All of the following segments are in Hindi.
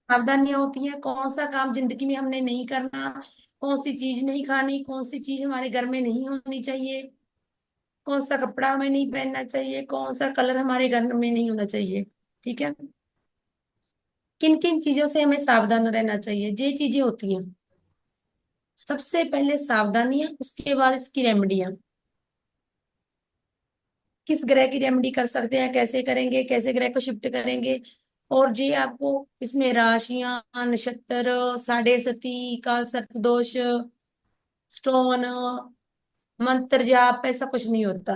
सावधानियां होती हैं, कौन सा काम जिंदगी में हमने नहीं करना, कौन सी चीज नहीं खानी, कौन सी चीज हमारे घर में नहीं होनी चाहिए, कौन सा कपड़ा हमें नहीं पहनना चाहिए, कौन सा कलर हमारे घर में नहीं होना चाहिए। ठीक है। किन किन चीजों से हमें सावधान रहना चाहिए, ये चीजें होती हैं। सबसे पहले सावधानियां, उसके बाद इसकी रेमेडियां। किस ग्रह की रेमेडी कर सकते हैं, कैसे करेंगे, कैसे ग्रह को शिफ्ट करेंगे। और जी आपको इसमें राशियां, नक्षत्र, साढ़े सती, काल सर्प दोष, स्टोन, मंत्र जाप, ऐसा कुछ नहीं होता।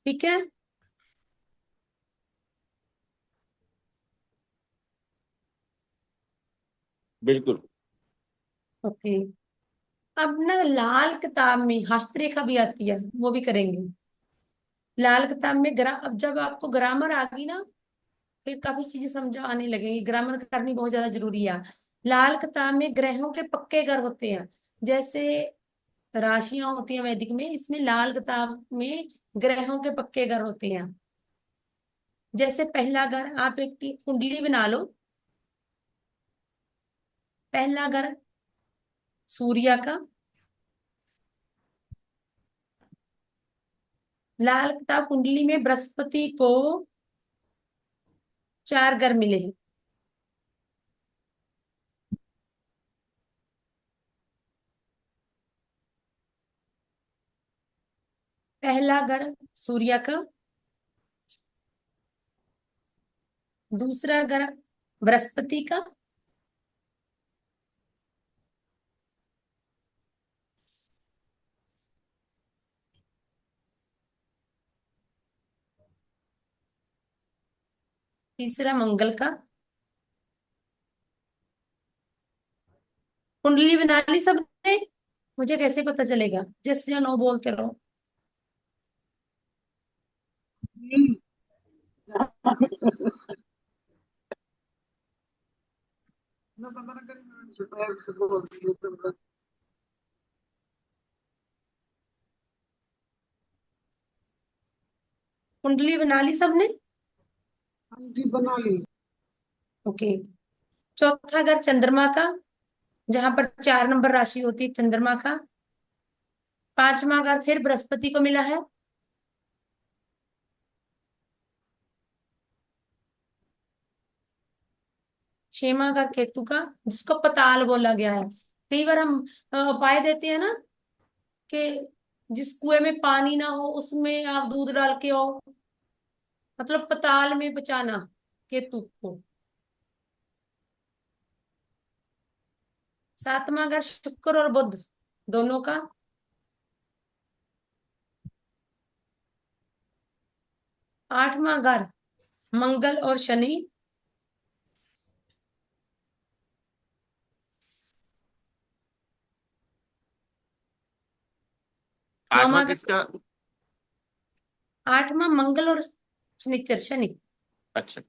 ठीक है। बिल्कुल। ओके। अब ना लाल किताब में हस्तरेखा भी आती है, वो भी करेंगे। लाल किताब में अब जब आपको ग्रामर आ गई ना, फिर काफी चीजें समझ आने लगेगी। ग्रामर करनी बहुत ज्यादा जरूरी है। लाल किताब में ग्रहों के पक्के घर होते हैं। जैसे राशियां होती हैं वैदिक में, इसमें लाल किताब में ग्रहों के पक्के घर होते हैं। जैसे पहला घर, आप एक कुंडली बना लो। पहला घर सूर्य का। लाल किताब कुंडली में बृहस्पति को 4 घर मिले हैं। पहला घर सूर्य का, दूसरा घर बृहस्पति का, तीसरा मंगल का। कुंडली बना ली सबने? मुझे कैसे पता चलेगा? जैसे या नो बोलते रहो। हम्म। कुंडली बना ली सबने? हाँ जी, बना ली। ओके। चौथा घर चंद्रमा का, जहां पर 4 नंबर राशि होती है चंद्रमा का। पांचवा घर फिर बृहस्पति को मिला है। छठवां घर केतु का, जिसको पताल बोला गया है। कई बार हम उपाय देते हैं ना, कि जिस कुएं में पानी ना हो उसमें आप दूध डाल के आओ, मतलब पताल में बचाना केतु को। सातवां घर शुक्र और बुध दोनों का। आठवां घर मंगल और शनि। आठवां नौवां घर, किसका? आठवां मंगल और शनिचर, शनि। अच्छा।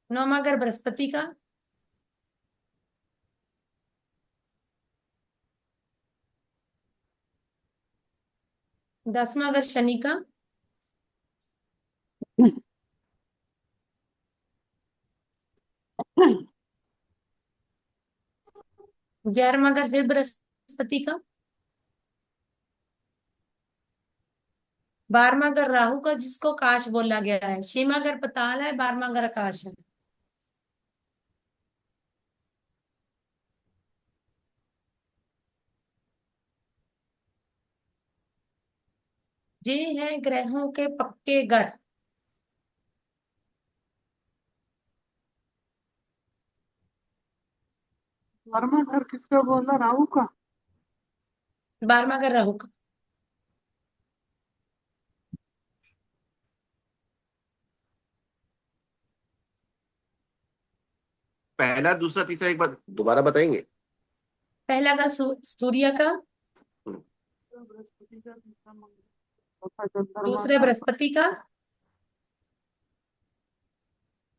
नौवां घर बृहस्पति का। 10वां घर शनि का। 11वां घर फिर बृहस्पति का। 12वां घर राहु का, जिसको काश बोला गया है। छठवां घर पताल है, 12वां घर आकाश है। ये हैं ग्रहों के पक्के घर। वर्मा घर किसका बोला, राहु का? 12वां घर राहु का। पहला, दूसरा, तीसरा एक बार दोबारा बताएंगे? पहला घर सूर्य का। हम्म। बृहस्पति का, दूसरा मंगल, चौथा चंद्रमा दूसरा का। बृहस्पति का।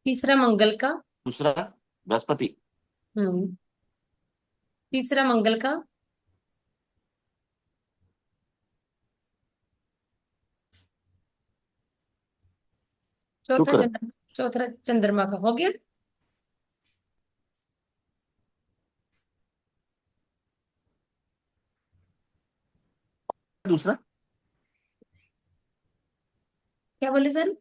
तीसरा मंगल का। दूसरा बृहस्पति। हम्म। तीसरा मंगल का। चौथा शुक्र। चंद्रमा, चौथा चंद्रमा का हो गया। दूसरा। क्या बोले सर?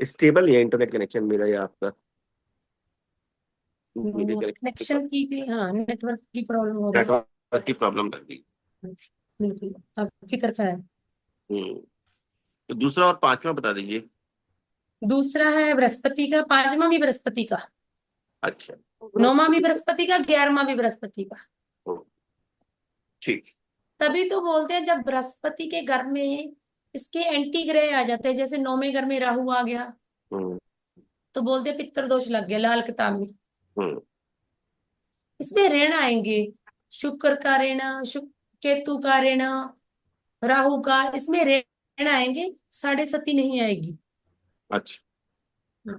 स्टेबल नहीं है इंटरनेट कनेक्शन मेरा या आपका। मेरे कनेक्शन कनेक्शन की भी, हाँ, नेटवर्क की प्रॉब्लम हो रही नेटवर्क की प्रॉब्लम लग गई। है। बिल्कुल आपकी तरफ है। हम्म। तो दूसरा और पांचवा बता दीजिए। दूसरा है बृहस्पति का, पांचवा भी बृहस्पति का, अच्छा। नौवां भी बृहस्पति का। बृहस्पति का, 11वां भी बृहस्पति का। हम्म, ठीक। तभी तो बोलते हैं जब बृहस्पति के घर में इसके एंटी ग्रह आ जाते हैं, जैसे नौवें घर में राहु आ गया, हम्म। तो बोलते हैं पितृदोष लग गया लाल किताब में। हम्म। इसमें ऋण आएंगे, शुक्र का ऋण, शुक्र केतु का ऋण, राहु का, इसमें ऋण आएंगे, साढ़े सती नहीं आएगी। अच्छा।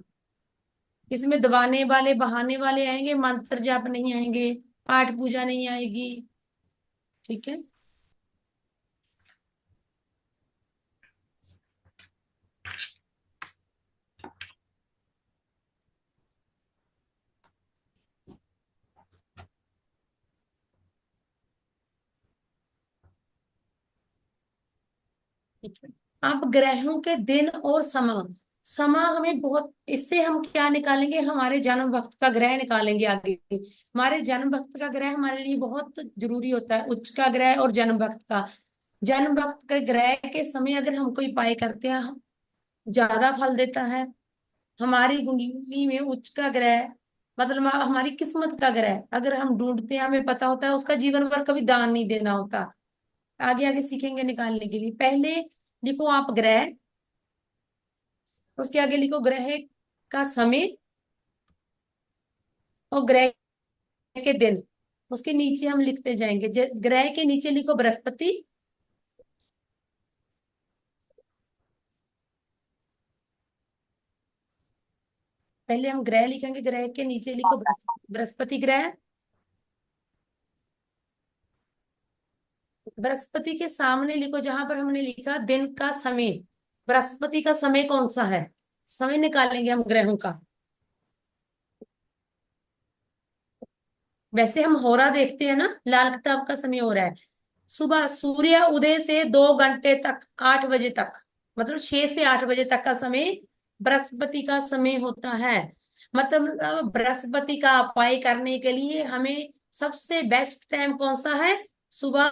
इसमें दबाने वाले बहाने वाले आएंगे, मंत्र जाप नहीं आएंगे, पाठ पूजा नहीं आएगी। ठीक है। ठीक है। अब ग्रहों के दिन और समय, समय हमें बहुत, इससे हम क्या निकालेंगे, हमारे जन्म वक्त का ग्रह निकालेंगे आगे। हमारे जन्म वक्त का ग्रह हमारे लिए बहुत जरूरी होता है, उच्च का ग्रह और जन्म वक्त का। जन्म वक्त के ग्रह के समय अगर हम कोई उपाय करते हैं, ज्यादा फल देता है। हमारी कुंडली में उच्च का ग्रह, मतलब हमारी किस्मत का ग्रह अगर हम ढूंढते हैं, हमें पता होता है, उसका जीवन भर कभी दान नहीं देना होता। आगे आगे सीखेंगे निकालने के लिए। पहले लिखो आप ग्रह, उसके आगे लिखो ग्रह का समय और ग्रह के दिन। उसके नीचे हम लिखते जाएंगे, ग्रह के नीचे लिखो बृहस्पति, पहले हम ग्रह लिखेंगे, ग्रह के नीचे लिखो बृहस्पति, बृहस्पति ग्रह। बृहस्पति के सामने लिखो जहां पर हमने लिखा दिन का समय, बृहस्पति का समय कौन सा है, समय निकालेंगे हम ग्रहों का। वैसे हम होरा देखते हैं ना, लाल किताब का समय हो रहा है सुबह सूर्य उदय से 2 घंटे तक, 8 बजे तक, मतलब 6 से 8 बजे तक का समय बृहस्पति का समय होता है। मतलब बृहस्पति का उपाय करने के लिए हमें सबसे बेस्ट टाइम कौन सा है, सुबह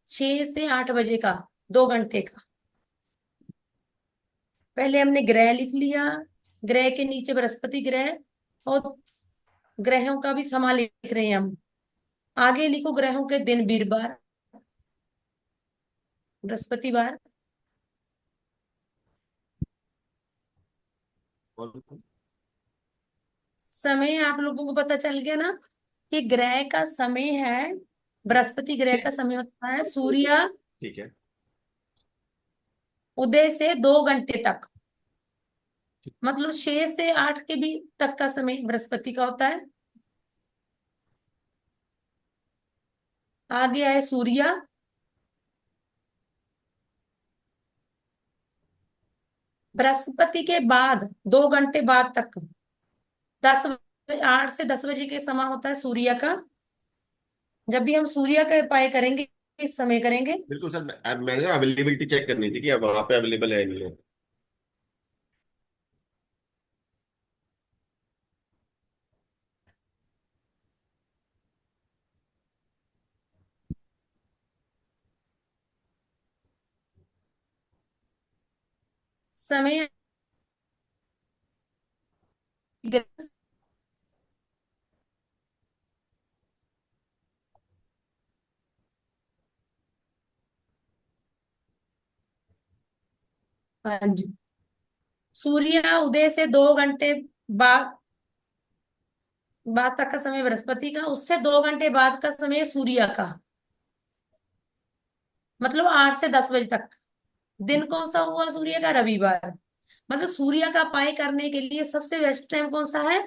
6 से 8 बजे का, 2 घंटे का। पहले हमने ग्रह लिख लिया, ग्रह के नीचे बृहस्पति ग्रह, और ग्रहों का भी समा लिख रहे हैं हम। आगे लिखो ग्रहों के दिन, वीरवार, बृहस्पतिवार। समय आप लोगों को पता चल गया ना कि ग्रह का समय है, बृहस्पति ग्रह का समय होता है सूर्य ठीक है। उदय से 2 घंटे तक, मतलब 6 से 8 के भी तक का समय बृहस्पति का होता है। आगे आए सूर्य, बृहस्पति के बाद 2 घंटे बाद तक, 8 से 10 बजे के समय होता है सूर्य का। जब भी हम सूर्य का उपाय करेंगे, इस समय करेंगे। बिल्कुल सर, मैंने ना अवेलेबिलिटी चेक करनी थी कि अब वहां पे अवेलेबल है नहीं है। समय, हाँ जी, सूर्य उदय से 2 घंटे बाद बाद तक का समय बृहस्पति का, उससे 2 घंटे बाद का समय सूर्य का, मतलब 8 से 10 बजे तक। दिन कौन सा हुआ सूर्य का, रविवार। मतलब सूर्य का उपाय करने के लिए सबसे बेस्ट टाइम कौन सा है,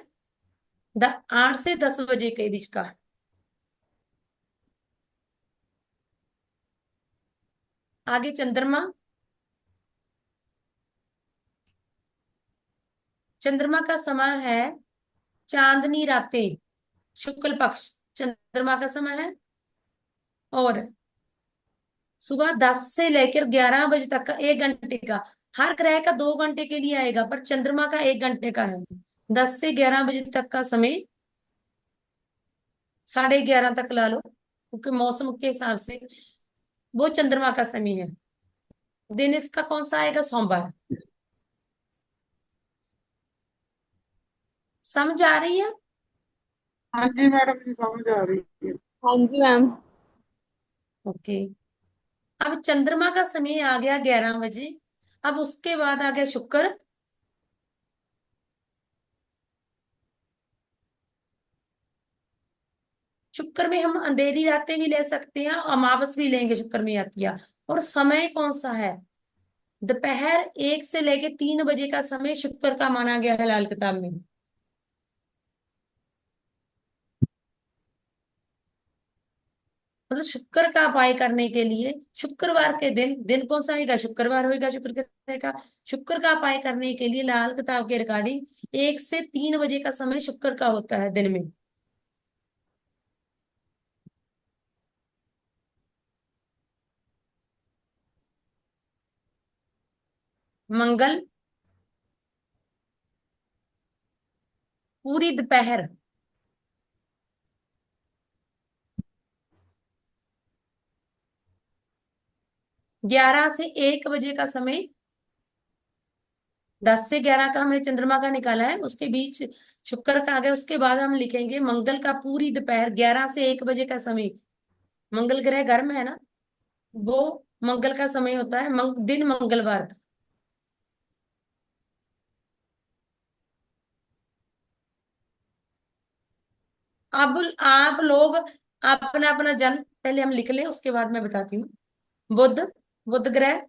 8 से 10 बजे के बीच का। आगे चंद्रमा। चंद्रमा का समय है चांदनी रातें, शुक्ल पक्ष चंद्रमा का समय है। और सुबह 10 से लेकर 11 बजे तक का 1 घंटे का। हर ग्रह का 2 घंटे के लिए आएगा, पर चंद्रमा का 1 घंटे का है। 10 से 11 बजे तक का समय, 11:30 तक ला लो, क्योंकि मौसम के हिसाब से वो चंद्रमा का समय है। दिन इसका कौन सा आएगा? सोमवार। समझ आ रही है? हाँ जी मैडम जी, समझ आ रही है। हाँ जी मैम। ओके। अब चंद्रमा का समय आ गया 11 बजे। अब उसके बाद आ गया शुक्र। शुक्र में हम अंधेरी रातें भी ले सकते हैं, अमावस भी लेंगे, शुक्र में आती है। और समय कौन सा है? दोपहर 1 से लेके 3 बजे का समय शुक्र का माना गया है लाल किताब में। मतलब शुक्र का उपाय करने के लिए शुक्रवार के दिन, दिन कौन सा आएगा? शुक्रवार होएगा, शुक्र के ग्रह का। शुक्र का उपाय करने के लिए लाल किताब के रिगार्डिंग 1 से 3 बजे का समय शुक्र का होता है दिन में। मंगल पूरी दोपहर 11 से 1 बजे का समय। 10 से 11 का हमने चंद्रमा का निकाला है, उसके बीच शुक्र का आ गया। उसके बाद हम लिखेंगे मंगल का पूरी दोपहर 11 से 1 बजे का समय। मंगल ग्रह गर्म है ना, वो मंगल का समय होता है, दिन मंगलवार का। अब आप लोग अपना अपना जन्म पहले हम लिख लें, उसके बाद मैं बताती हूँ। बुध, बुध ग्रह।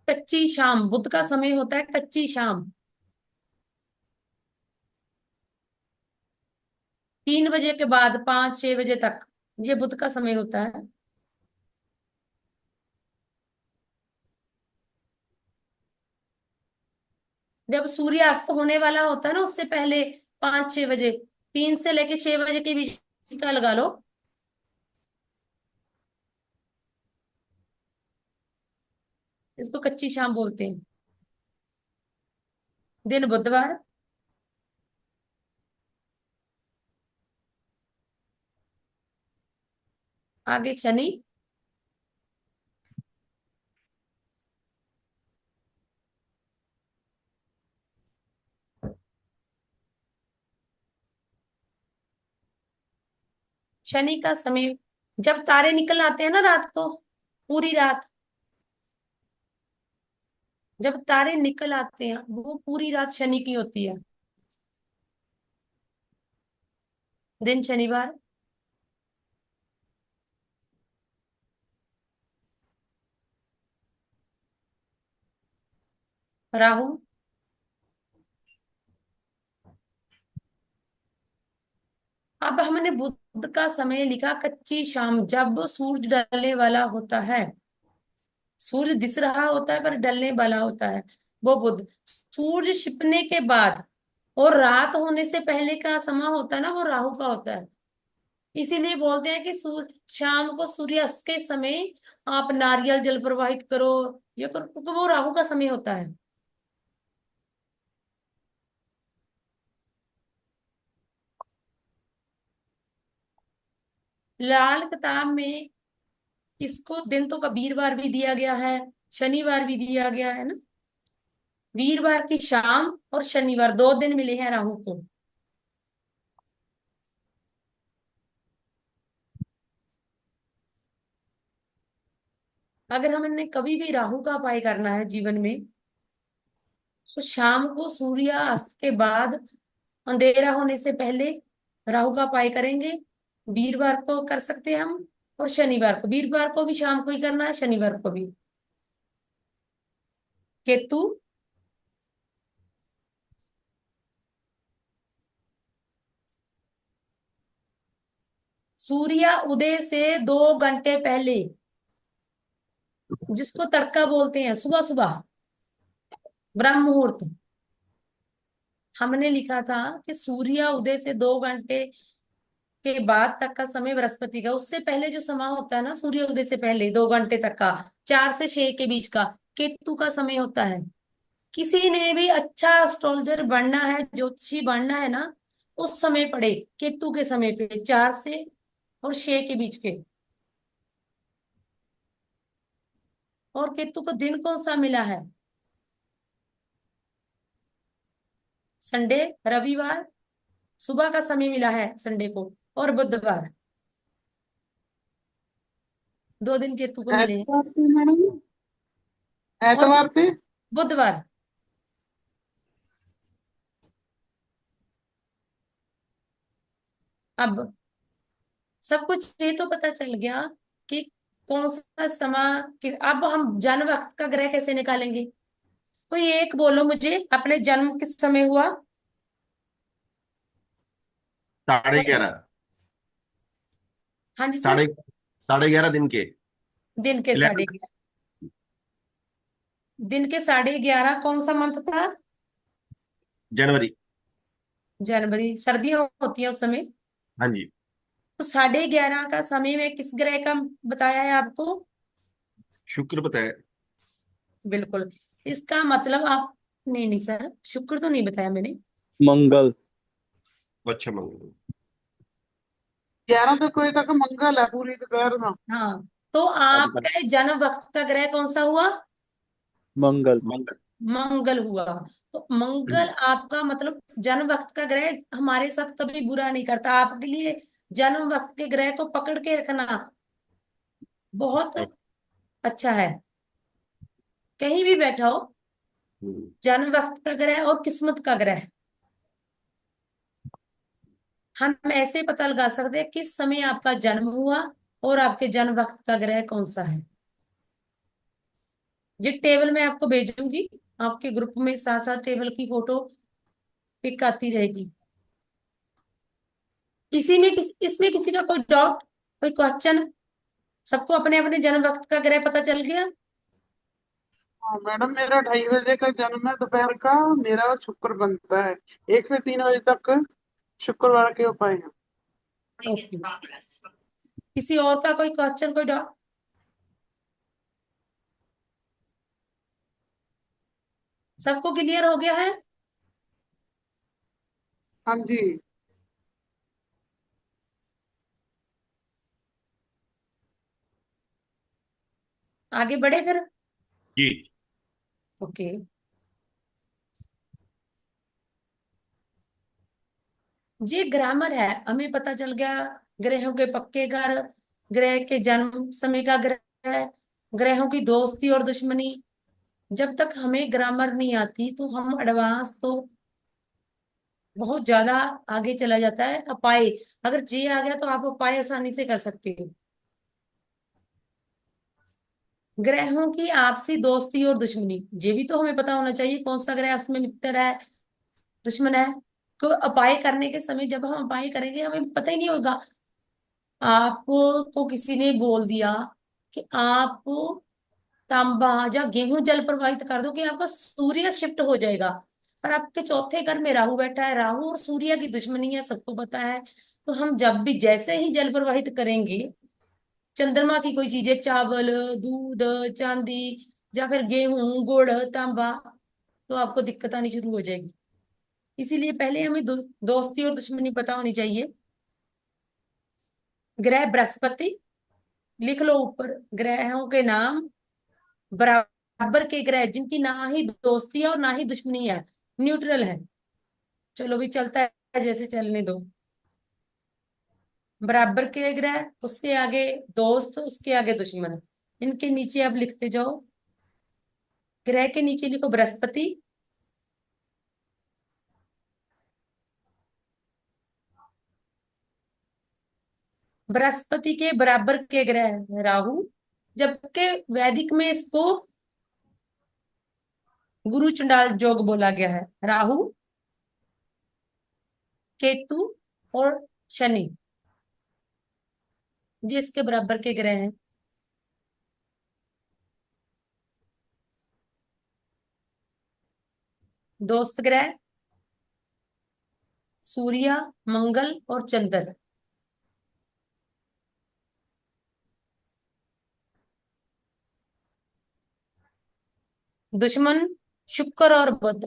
कच्ची शाम, बुध का समय होता है कच्ची शाम। 3 बजे के बाद 5-6 बजे तक, ये बुध का समय होता है। जब सूर्यास्त होने वाला होता है ना, उससे पहले 5-6 बजे, 3 से लेके 6 बजे के बीच का लगा लो। इसको कच्ची शाम बोलते हैं। दिन बुधवार। आगे शनि। शनि का समय जब तारे निकल आते हैं ना रात को, पूरी रात, जब तारे निकल आते हैं वो पूरी रात शनि की होती है। दिन शनिवार। राहु। अब हमने बुध का समय लिखा कच्ची शाम, जब सूरज ढलने वाला होता है। सूर्य दिस रहा होता है पर ढलने वाला होता है, वो बुध। सूर्य छिपने के बाद और रात होने से पहले का समय होता है ना, वो राहु का होता है। इसीलिए बोलते हैं कि शाम को सूर्यास्त के समय आप नारियल जल प्रवाहित करो, ये करो, क्योंकि वो राहु का समय होता है। लाल किताब में इसको दिन तो का वीरवार भी दिया गया है, शनिवार भी दिया गया है ना। वीरवार की शाम और शनिवार 2 दिन मिले हैं राहु को। अगर हमने कभी भी राहु का उपाय करना है जीवन में, तो शाम को सूर्यास्त के बाद, अंधेरा होने से पहले राहु का उपाय करेंगे। वीरवार को कर सकते हैं हम, और शनिवार को। वीरवार को भी शाम को ही करना है, शनिवार को भी। केतु। सूर्य उदय से 2 घंटे पहले, जिसको तड़का बोलते हैं, सुबह सुबह, ब्रह्म मुहूर्त। हमने लिखा था कि सूर्य उदय से 2 घंटे के बाद तक का समय बृहस्पति का, उससे पहले जो समय होता है ना, सूर्य उदय से पहले 2 घंटे तक का, 4 से 6 के बीच का, केतु का समय होता है। किसी ने भी अच्छा एस्ट्रोलॉजर बनना है, ज्योतिषी बनना है ना, उस समय पढ़े, केतु के समय पे, 4 से 6 के बीच के। और केतु को दिन कौन सा मिला है? संडे, रविवार, सुबह का समय मिला है संडे को, और बुधवार, 2 दिन केतु को मिले हैं। एतवार पे मैडम, और एतवार पे। बुधवार। अब सब कुछ ये तो पता चल गया कि कौन सा समय अब हम जन्म वक्त का ग्रह कैसे निकालेंगे? कोई एक बोलो मुझे, अपने जन्म किस समय हुआ? 11:30। हाँ जी सर। साढ़े 11:30 दिन के। दिन के 11। 11:30। दिन के 11:30, कौन सा मंथ था? जनवरी। जनवरी। सर्दियां होती हैं उस समय। हाँ जी। तो 11:30 का समय में किस ग्रह का बताया है आपको? शुक्र बताया। बिल्कुल। इसका मतलब आप, नहीं नहीं सर, शुक्र तो नहीं बताया मैंने। मंगल। अच्छा, मंगल। 11 तक मंगल है पूरी दोपहर में। हाँ, तो आज का आपके जन्म वक्त का ग्रह कौन सा हुआ? मंगल। मंगल। मंगल हुआ। तो मंगल आपका मतलब जन्म वक्त का ग्रह हमारे साथ कभी बुरा नहीं करता। आपके लिए जन्म वक्त के ग्रह को पकड़ के रखना बहुत अच्छा है। कहीं भी बैठा हो, हम्म। जन्म वक्त का ग्रह और किस्मत का ग्रह, हम ऐसे पता लगा सकते हैं किस समय आपका जन्म हुआ और आपके जन्म वक्त का ग्रह कौन सा है। ये टेबल मैं आपको भेजूंगी, आपके ग्रुप में साथ साथ टेबल की फोटो पिक आती रहेगी। इसमें किसी का कोई डाउट, कोई क्वेश्चन? सबको अपने अपने जन्म वक्त का ग्रह पता चल गया? हाँ मैडम, मेरा 2:30 बजे का जन्म है दोपहर का। मेरा शुक्र बनता है 1 से 3 बजे तक। शुक्रवार के उपाय हैं। ओके। किसी और का कोई क्वेश्चन, कोई डाउट? सबको क्लियर हो गया है? हाँ जी। आगे बढ़े फिर। जी। ओके। ये ग्रामर है, हमें पता चल गया ग्रहों के पक्के घर, ग्रह के जन्म समय का ग्रह, ग्रहों की दोस्ती और दुश्मनी। जब तक हमें ग्रामर नहीं आती तो हम एडवांस तो बहुत ज्यादा आगे चला जाता है। अपाय, अगर जे आ गया तो आप अपाय आसानी से कर सकते हो। ग्रहों की आपसी दोस्ती और दुश्मनी, ये भी तो हमें पता होना चाहिए कौन सा ग्रह उसमें मित्र है, दुश्मन है। तो अपाय करने के समय जब हम अपाय करेंगे हमें पता ही नहीं होगा। आपको किसी ने बोल दिया कि आप तांबा या गेहूं जल प्रवाहित कर दो कि आपका सूर्य शिफ्ट हो जाएगा, पर आपके चौथे घर में राहु बैठा है, राहु और सूर्य की दुश्मनी है, सबको पता है। तो हम जब भी जैसे ही जल प्रवाहित करेंगे, चंद्रमा की कोई चीजें, चावल, दूध, चांदी, या फिर गेहूं, गुड़, तांबा, तो आपको दिक्कत आनी शुरू हो जाएगी। इसीलिए पहले हमें दोस्ती और दुश्मनी पता होनी चाहिए। ग्रह बृहस्पति, लिख लो ऊपर ग्रहों के नाम, बराबर के ग्रह जिनकी ना ही दोस्ती है और ना ही दुश्मनी है, न्यूट्रल है। चलो भी चलता है, जैसे चलने दो। बराबर के ग्रह, उसके आगे दोस्त, उसके आगे दुश्मन, इनके नीचे अब लिखते जाओ। ग्रह के नीचे लिखो बृहस्पति, बृहस्पति के बराबर के ग्रह राहु, जबकि वैदिक में इसको गुरु चंडाल योग बोला गया है। राहु, केतु और शनि। जिसके बराबर के ग्रह हैं। दोस्त ग्रह सूर्य, मंगल और चंद्र। दुश्मन शुक्र और बुध।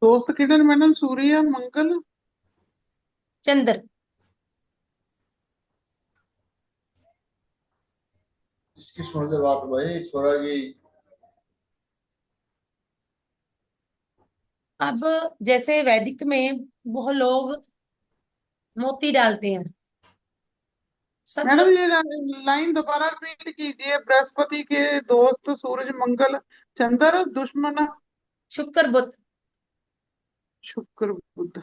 दोस्त किधर मैडम? सूर्य, मंगल। चंद्र। इसकी सुन ले बात भाई, छोरा की। अब जैसे वैदिक में बहुत लोग मोती डालते हैं, सब मैडम लोग। ये लाइन दोबारा रिपीट कीजिए। बृहस्पति के दोस्त सूरज, मंगल, चंद्र, दुश्मन शुक्र बुध। शुक्र, बुध।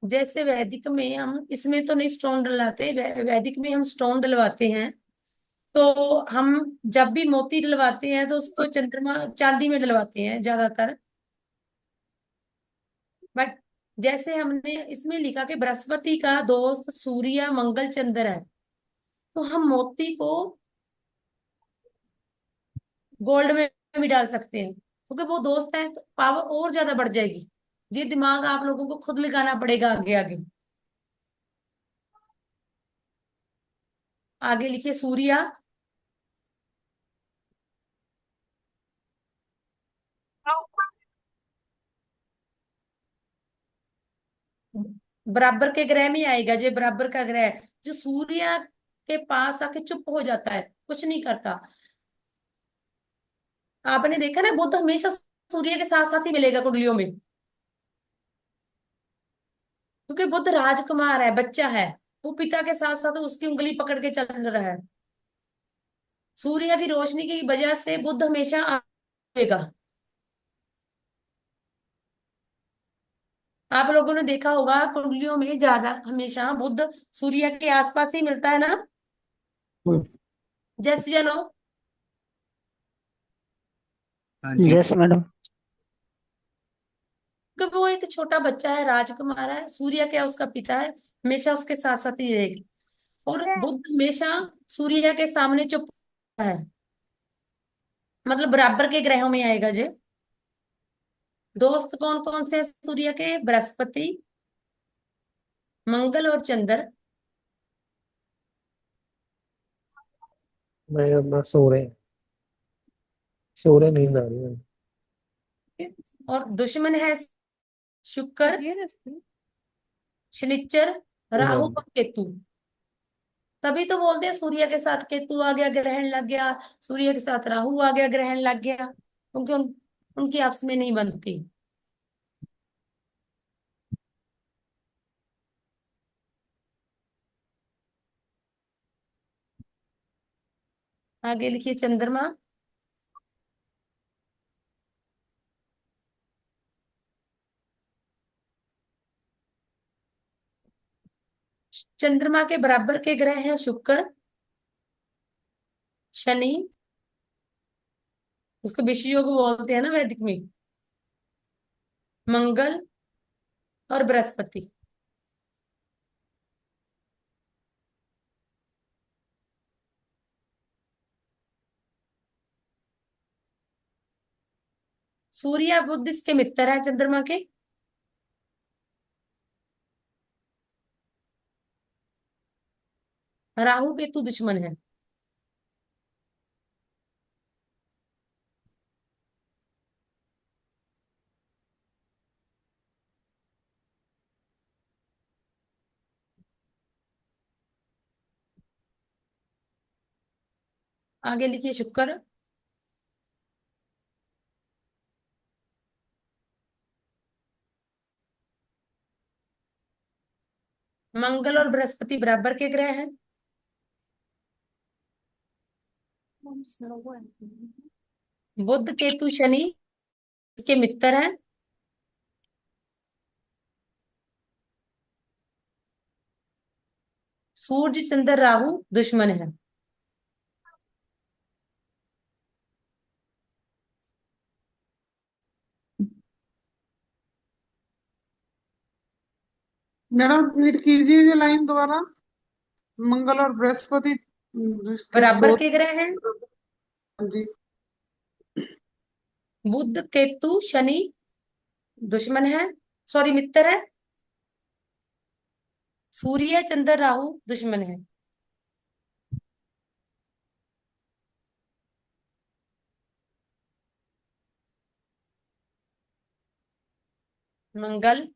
जैसे वैदिक में हम इसमें तो नहीं स्टोन डलवाते, वैदिक में हम स्टोन डलवाते हैं। तो हम जब भी मोती डलवाते हैं तो उसको चंद्रमा चांदी में डलवाते हैं ज्यादातर। बट जैसे हमने इसमें लिखा कि बृहस्पति का दोस्त सूर्य, मंगल, चंद्र है, तो हम मोती को गोल्ड में भी डाल सकते हैं, क्योंकि वो दोस्त है तो पावर और ज्यादा बढ़ जाएगी। ये दिमाग आप लोगों को खुद लगाना पड़ेगा आगे आगे। आगे लिखिए सूर्य, बराबर के ग्रह में आएगा। ये बराबर का ग्रह है, जो सूर्य के पास आके चुप हो जाता है, कुछ नहीं करता। आपने देखा ना, बुध हमेशा सूर्य के साथ साथ ही मिलेगा कुंडलियों में, क्योंकि बुध राजकुमार है, बच्चा है। वो पिता के साथ साथ उसकी उंगली पकड़ के चल रहा है। सूर्य की रोशनी की वजह से बुध हमेशा आएगा। आप लोगों ने देखा होगा कुंडलियों में ज्यादा हमेशा बुध सूर्य के आसपास ही मिलता है ना। जैसे चलो, हाँ जी। Yes madam. क्योंकि वो एक छोटा बच्चा है, राजकुमार है, सूर्य क्या उसका पिता है, हमेशा उसके साथ साथ ही रहेगी। और बुध हमेशा सूर्य के सामने चुप है, मतलब बराबर के ग्रहों में आएगा जे। दोस्त कौन कौन से हैं सूर्य के? बृहस्पति, मंगल और चंद्र। मैं अपना सो रहे नींद आ रही है। और दुश्मन है शुक्र, शनिचर, ओ राहु मैम। और केतु। तभी तो बोलते हैं सूर्य के साथ केतु आ गया, ग्रहण लग गया। सूर्य के साथ राहु आ गया, ग्रहण लग गया, क्योंकि उनकी आपस में नहीं बनती। आगे लिखिए चंद्रमा। चंद्रमा के बराबर के ग्रह हैं शुक्र, शनि, उसको विषु योग बोलते हैं ना वैदिक में, मंगल और बृहस्पति। सूर्य बुध इसके मित्र है चंद्रमा के। राहु केतु दुश्मन है। आगे लिखिए शुक्र, मंगल और बृहस्पति बराबर के ग्रह हैं। बुध केतु शनि इसके मित्र हैं। सूर्य चंद्र राहु दुश्मन है। मैडम रीड कीजिए ये लाइन दोबारा। मंगल और बृहस्पति इसके बराबर दो। के ग्रह हैं। हाँ जी। बुध केतु शनि दुश्मन है, सॉरी मित्र है। सूर्य चंद्र राहु दुश्मन है। मंगल,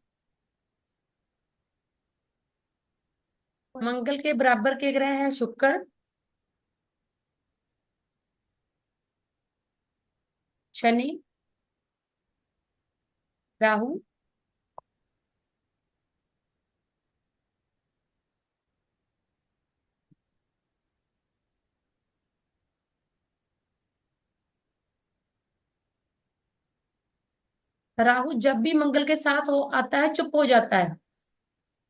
मंगल के बराबर के ग्रह हैं शुक्र, शनि, राहु। राहु जब भी मंगल के साथ हो आता है चुप हो जाता है।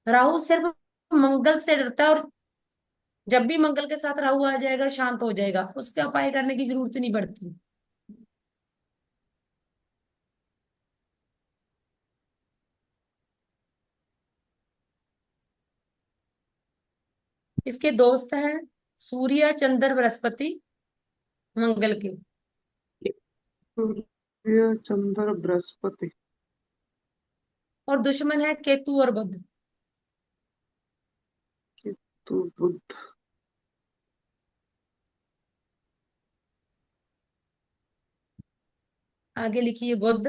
राहु सिर्फ मंगल से डरता है, और जब भी मंगल के साथ राहु आ जाएगा शांत हो जाएगा, उसका उपाय करने की जरूरत नहीं पड़ती। इसके दोस्त हैं सूर्य चंद्र बृहस्पति मंगल के। सूर्य चंद्र बृहस्पति। और दुश्मन है केतु और बुध। केतु बुध। आगे लिखिए बुध,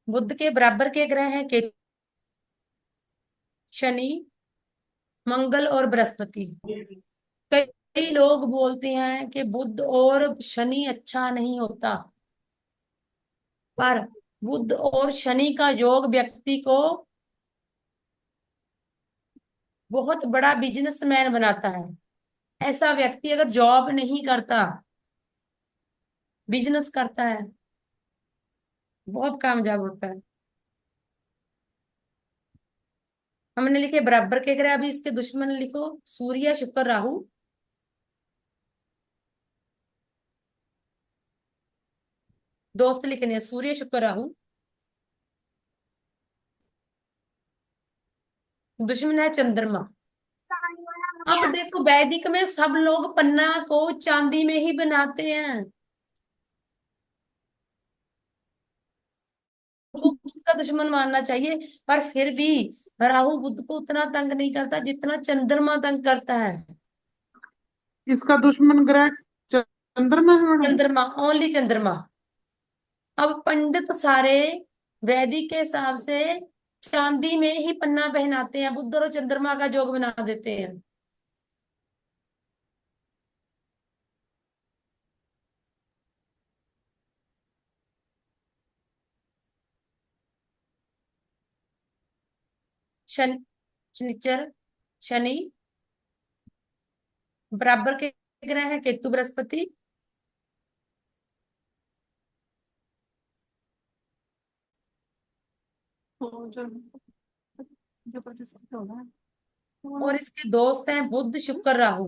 बुध के बराबर के ग्रह हैं केतु, शनि, मंगल और बृहस्पति। कई लोग बोलते हैं कि बुध और शनि अच्छा नहीं होता, पर बुध और शनि का योग व्यक्ति को बहुत बड़ा बिजनेसमैन बनाता है। ऐसा व्यक्ति अगर जॉब नहीं करता, बिजनेस करता है, बहुत कामयाब होता है। हमने लिखे बराबर के ग्रह, अभी इसके दुश्मन लिखो सूर्य शुक्र राहु। दोस्त लिखने हैं सूर्य शुक्र राहु। दुश्मन है चंद्रमा। अब देखो वैदिक में सब लोग पन्ना को चांदी में ही बनाते हैं। को बुध का दुश्मन मानना चाहिए, पर फिर भी राहु बुध को उतना तंग नहीं करता जितना चंद्रमा तंग करता है। इसका दुश्मन ग्रह चंद्रमा है मैडम। चंद्रमा, ओनली चंद्रमा। अब पंडित सारे वैदिक के हिसाब से चांदी में ही पन्ना पहनाते हैं, बुध और चंद्रमा का जोग बना देते हैं। शन शनिचर, शनि बराबर के ग्रह है केतु बृहस्पति। और इसके दोस्त हैं बुध शुक्र राहु।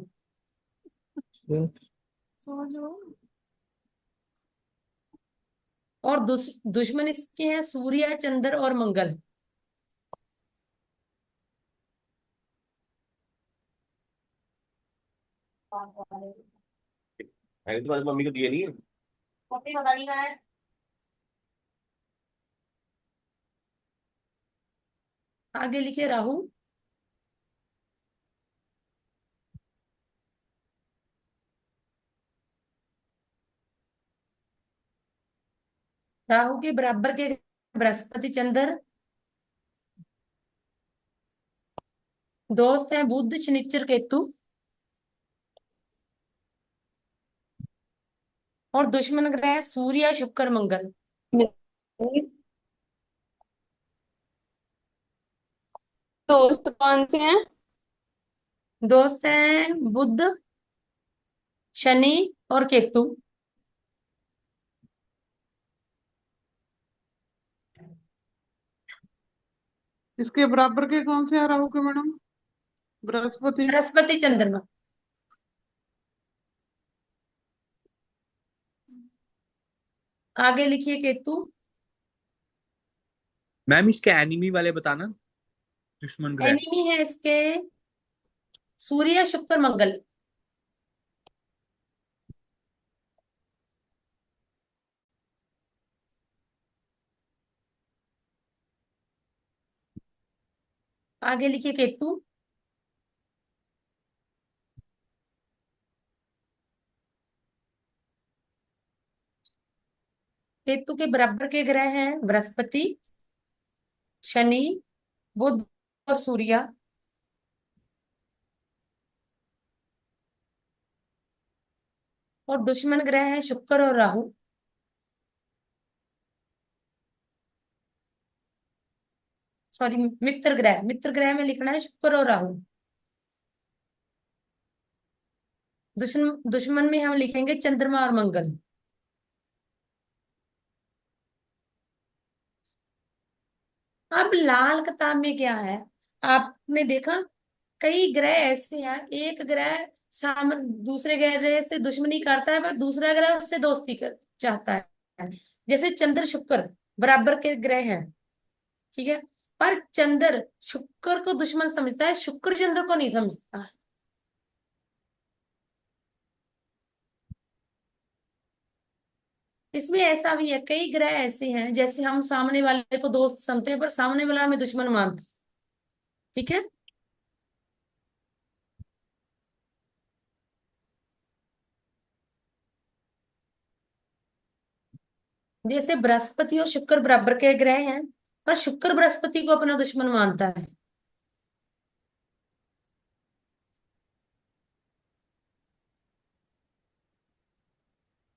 और दुश्मन इसके हैं सूर्य चंद्र और मंगल। मैंने तुम्हारी मम्मी को दिए नहीं है। कॉपी बता दी है। आगे लिखिए राहु, राहु के बराबर के बृहस्पति चंद्र। दोस्त हैं बुध शनिचर केतु। और दुश्मन ग्रह सूर्य शुक्र मंगल। दोस्त कौन से हैं? दोस्त हैं बुध शनि और केतु। इसके बराबर के कौन से हैं राहु के मैडम? बृहस्पति। बृहस्पति चंद्रमा। आगे लिखिए केतु। मैम इसके एनिमी वाले बताना, दुश्मन ग्रह। एनिमी है इसके सूर्य, शुक्र, मंगल। आगे लिखिए केतु। केतु के बराबर के ग्रह हैं बृहस्पति, शनि, बुध और सूर्य। और दुश्मन ग्रह हैं शुक्र और राहु। सॉरी, मित्र ग्रह में लिखना है शुक्र और राहु। दुश्मन में हम लिखेंगे चंद्रमा और मंगल। अब लाल किताब में क्या है, आपने देखा कई ग्रह ऐसे हैं, एक ग्रह दूसरे ग्रह से दुश्मनी करता है पर दूसरा ग्रह उससे दोस्ती चाहता है। जैसे चंद्र शुक्र बराबर के ग्रह हैं, ठीक है, पर चंद्र शुक्र को दुश्मन समझता है, शुक्र चंद्र को नहीं समझता। इसमें ऐसा भी है, कई ग्रह ऐसे हैं जैसे हम सामने वाले को दोस्त समझते हैं पर सामने वाला हमें दुश्मन मानता है। ठीक है। जैसे बृहस्पति और शुक्र बराबर के ग्रह हैं पर शुक्र बृहस्पति को अपना दुश्मन मानता है।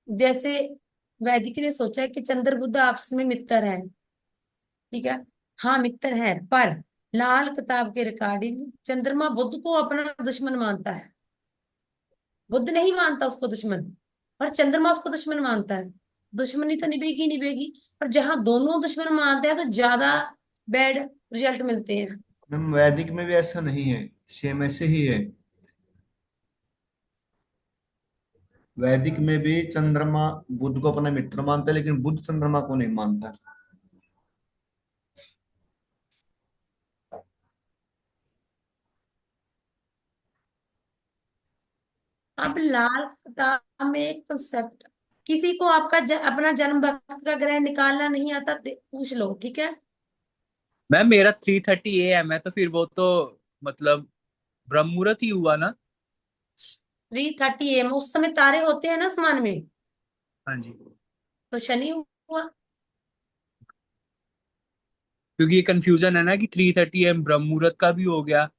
जैसे वैदिक ने सोचा है कि चंद्र बुध आपस में मित्र हैं, ठीक है, हाँ मित्र है, पर लाल किताब के रिकॉर्डिंग चंद्रमा बुध को अपना दुश्मन मानता है। बुध नहीं मानता उसको दुश्मन, पर चंद्रमा उसको दुश्मन मानता है। दुश्मनी तो निभेगी निभेगी, पर जहां दोनों दुश्मन मानते हैं तो ज्यादा बैड रिजल्ट मिलते हैं। मैम वैदिक में भी ऐसा नहीं है, सेम ऐसे ही है। वैदिक में भी चंद्रमा बुध को अपना मित्र मानता है, लेकिन बुध चंद्रमा को नहीं मानता। अब लाल किताब में एक कंसेप्ट, किसी को आपका अपना जन्म वक्त का ग्रह निकालना नहीं आता, पूछ लो, ठीक है। मैम मेरा 3:30 AM है, तो फिर वो तो मतलब ब्रह्म मुहूर्त ही हुआ ना। 3:30 AM उस समय तारे होते हैं ना आसमान में, हाँ जी, तो शनि हुआ। क्योंकि ये कंफ्यूजन है ना कि 3:30 AM ब्रह्म मुहूर्त का भी हो गया।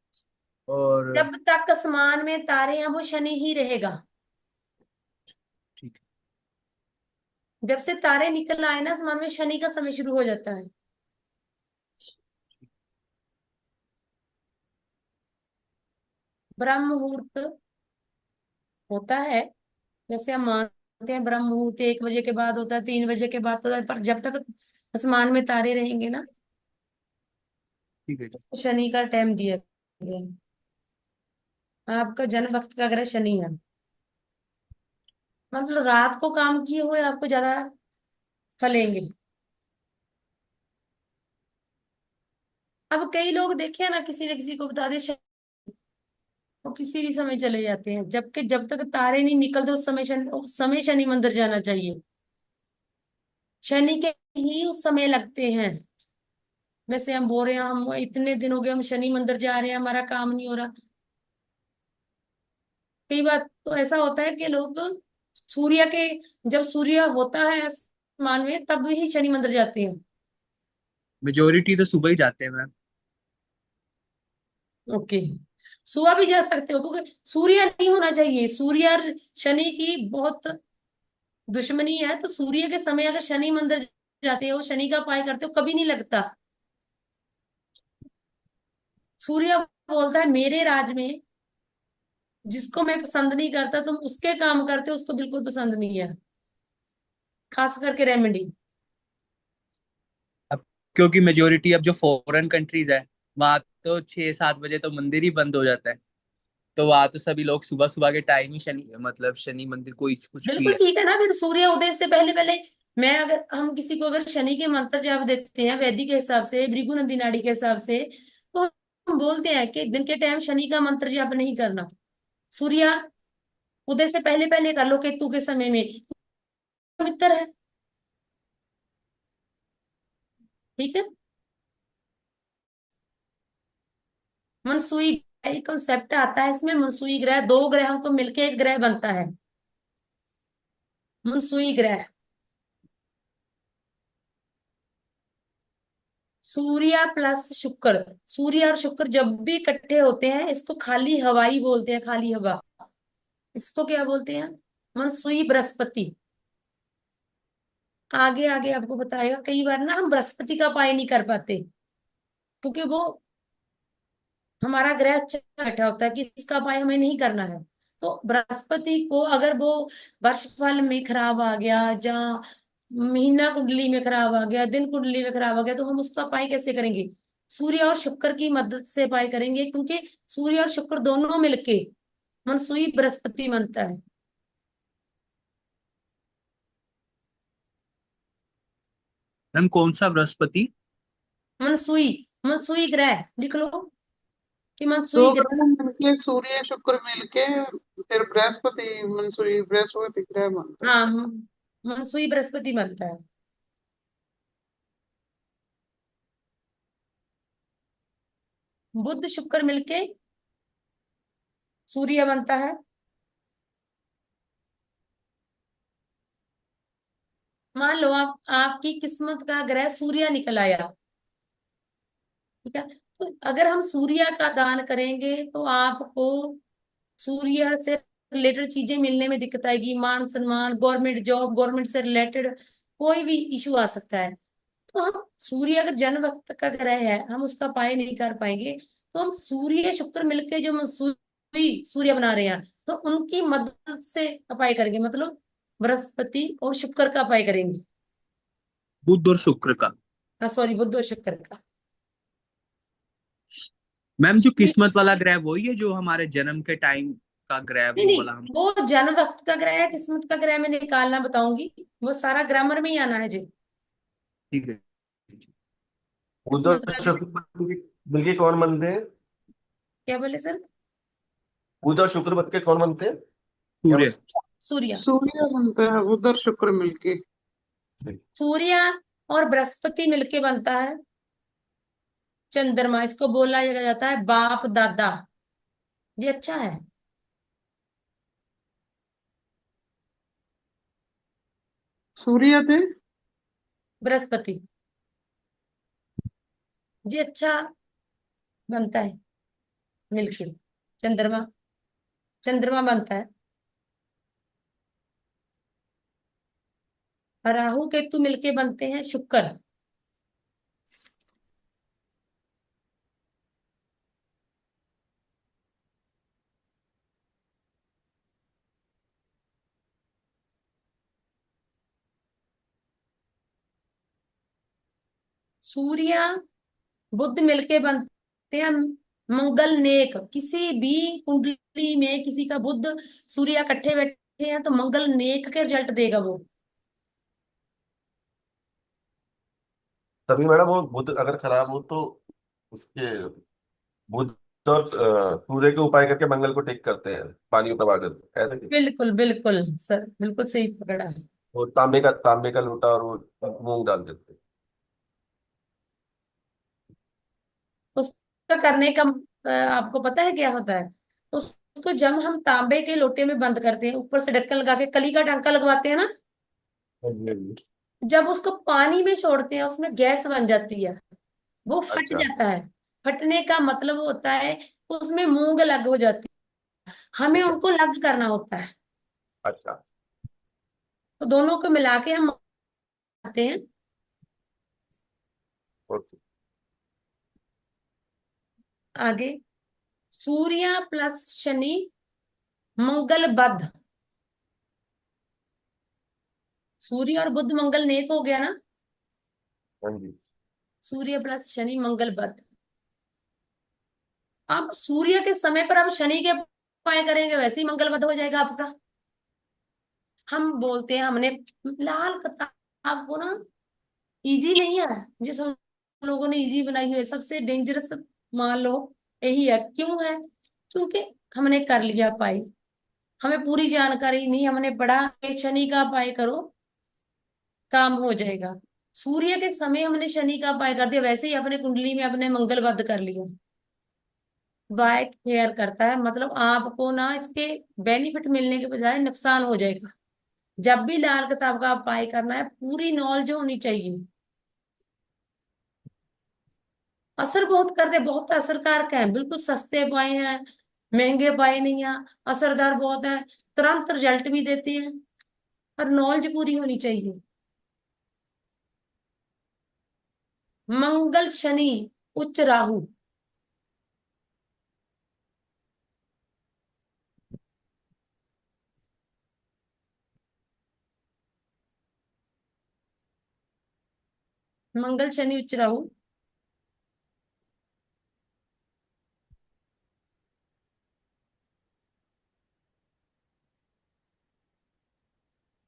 और जब तक आसमान में तारे हैं वो शनि ही रहेगा। ठीक है। जब से तारे निकल आए ना आसमान में, शनि का समय शुरू हो जाता है। ब्रह्म मुहूर्त होता है, जैसे हम मानते हैं ब्रह्म मुहूर्त 1 बजे के बाद होता है, 3 बजे के बाद होता है, पर जब तक आसमान में तारे रहेंगे ना, ठीक है जी। तो शनि का टाइम दिया गया है। आपका जन्म वक्त का ग्रह शनि है, मतलब रात को काम किए हुए आपको ज्यादा फलेंगे। अब कई लोग देखे ना, किसी न किसी को बता दे वो किसी भी समय चले जाते हैं, जबकि जब तक तारे नहीं निकलते उस समय शनि मंदिर जाना चाहिए। शनि के ही उस समय लगते हैं। वैसे हम बोल रहे हैं हम इतने दिन हो गए हम शनि मंदिर जा रहे हैं, हमारा काम नहीं हो रहा। कई बार तो ऐसा होता है कि लोग सूर्य के, जब सूर्य होता है आसमान में तब ही शनि मंदिर जाते हैं। मेजोरिटी तो सुबह ही जाते हैं मैम। ओके, सुबह भी जा सकते हो, क्योंकि सूर्य नहीं होना चाहिए। सूर्य और शनि की बहुत दुश्मनी है, तो सूर्य के समय अगर शनि मंदिर जाते हो, शनि का उपाय करते हो, कभी नहीं लगता। सूर्य बोलता है मेरे राज में जिसको मैं पसंद नहीं करता तुम उसके काम करते हो, उसको बिल्कुल पसंद नहीं है, खास करके रेमेडी। अब क्योंकि मेजोरिटी अब जो फॉरेन कंट्रीज है, वहां तो 6-7 बजे तो मंदिर ही बंद हो जाता है। तो वहां तो सभी लोग सुबह सुबह के टाइम ही शनि मतलब शनि मंदिर कोई कुछ भी बिल्कुल है। ठीक है ना, फिर सूर्य उदय से पहले पहले मैं अगर हम किसी को अगर शनि के मंत्र जाप देते हैं वैदिक के हिसाब से, भृगु नंदी नाड़ी के हिसाब से, तो हम बोलते हैं कि दिन के टाइम शनि का मंत्र जाप नहीं करना। सूर्य उदय से पहले पहले कर लो, केतु के समय में पवित्र है। ठीक है। मनसुई एक कंसेप्ट आता है इसमें, मनसुई ग्रह, दो ग्रहों को मिलके एक ग्रह बनता है, मनसुई ग्रह। सूर्य प्लस शुक्र, सूर्य और शुक्र जब भी इकट्ठे होते हैं इसको खाली हवाई बोलते हैं, खाली हवा। इसको क्या बोलते हैं? मनसुई बृहस्पति। आगे आगे आपको बताएगा। कई बार ना हम बृहस्पति का उपाय नहीं कर पाते क्योंकि वो हमारा ग्रह अच्छा बैठा होता है कि इसका उपाय हमें नहीं करना है। तो बृहस्पति को अगर वो वर्षफल में खराब आ गया, जहाँ महीना कुंडली में खराब आ गया, दिन कुंडली में खराब आ गया, तो हम उसका उपाय कैसे करेंगे? सूर्य और शुक्र की मदद से उपाय करेंगे, क्योंकि सूर्य और शुक्र दोनों मिलके मनसुई बृहस्पति बनता है। मैम कौन सा बृहस्पति? मनसुई, मनसुई ग्रह लिख लो कि दो मनसुई ग्रह। ग्रह मिलके, सूर्य शुक्र मिलके फिर बृहस्पति, मंसूरी बृहस्पति ग्रह बनता है। हाँ, मनसुई बृहस्पति बनता है। बुध शुक्र मिलके सूर्य बनता है। मान लो आप, आपकी किस्मत का ग्रह सूर्य निकल आया, ठीक है, तो अगर हम सूर्य का दान करेंगे तो आपको सूर्य से रिलेटेड चीजें मिलने में दिक्कत आएगी, मान सम्मान, गवर्नमेंट जॉब, गवर्नमेंट से रिलेटेड कोई भी इशू आ सकता है। तो हम सूर्य अगर जन्म वक्त का ग्रह है, हम उसका उपाय नहीं कर पाएंगे, तो हम सूर्य शुक्र मिलके जो सूर्य सूर्य बना रहे हैं, तो उनकी मदद से उपाय करेंगे, मतलब बृहस्पति और शुक्र का उपाय करेंगे। बुध और शुक्र का? हाँ सॉरी, बुध और शुक्र का। मैम जो सूर्य, किस्मत वाला ग्रह वही है जो हमारे जन्म के टाइम का ग्रह नहीं वो नहीं, वाला हम? वो जन्म वक्त का ग्रह है, किस्मत का ग्रह मैं निकालना बताऊंगी, वो सारा ग्रामर में ही आना है जी। ठीक है। बुध किस्मत और का ग्रह, शुक्र मिलके कौन बनते हैं? क्या बोले सर? बुध और शुक्र बनके कौन बनते हैं? क्या सूर्य। बस? सूर्य, सूर्य बनता है उधर शुक्र मिलके। सूर्य और बृहस्पति मिलके बनता है चंद्रमा। इसको बोला जाता है बाप दादा। ये अच्छा है। सूर्य थे। बृहस्पति जी अच्छा बनता है मिलके। चंद्रमा, चंद्रमा बनता है। और राहु केतु मिलके बनते हैं शुक्र। सूर्य बुध मिलके बनते हैं मंगल नेक। किसी भी कुंडली में किसी का बुध सूर्य इकट्ठे बैठे हैं तो मंगल नेक के रिजल्ट देगा वो। तभी मैडम वो बुध अगर खराब हो तो उसके बुध और सूर्य के उपाय करके मंगल को टेक करते हैं, पानी प्रवाह करते हैं, ऐसा कि बिल्कुल बिल्कुल सर, बिल्कुल सही पकड़ा। वो तांबे का लोटा और वो मूंग डाल देते हैं। उसका करने का आपको पता है क्या होता है? उसको जब हम तांबे के लोटे में बंद करते हैं, ऊपर से ढक्कन लगा के कली का टांका लगवाते हैं ना, हाँ जी, हाँ जी। जब उसको पानी में छोड़ते हैं उसमें गैस बन जाती है, वो फट अच्छा। जाता है। फटने का मतलब होता है उसमें मूंग लग हो जाती है, हमें अच्छा। उनको लग करना होता है। अच्छा। तो दोनों को मिला के हम आते हैं। ओके। आगे, सूर्य प्लस शनि मंगल बध। सूर्य और बुध मंगल नेक हो गया ना, हाँ जी। सूर्य प्लस शनि मंगल बध। आप सूर्य के समय पर आप शनि के उपाय करेंगे, वैसे ही मंगल बध हो जाएगा आपका। हम बोलते हैं हमने लाल कतार आपको ना इजी नहीं है, जिस हम लोगों ने इजी बनाई हुई है, सबसे डेंजरस मान लो यही है। क्यों है? क्योंकि हमने कर लिया पाई, हमें पूरी जानकारी नहीं, हमने पढ़ा कि शनि का पाई करो काम हो जाएगा। सूर्य के समय हमने शनि का पाई कर दिया, वैसे ही अपने कुंडली में अपने मंगलबद्ध कर लिया। बाय फेयर करता है, मतलब आपको ना इसके बेनिफिट मिलने के बजाय नुकसान हो जाएगा। जब भी लाल किताब का अप्लाई करना है, पूरी नॉलेज होनी चाहिए। असर बहुत करते, बहुत असरकारक है, बिल्कुल सस्ते पाए हैं, महंगे पाए नहीं है, असरदार बहुत है, तुरंत रिजल्ट भी देते हैं, पर नॉलेज पूरी होनी चाहिए। मंगल शनि उच्च राहु। मंगल शनि उच्च राहु।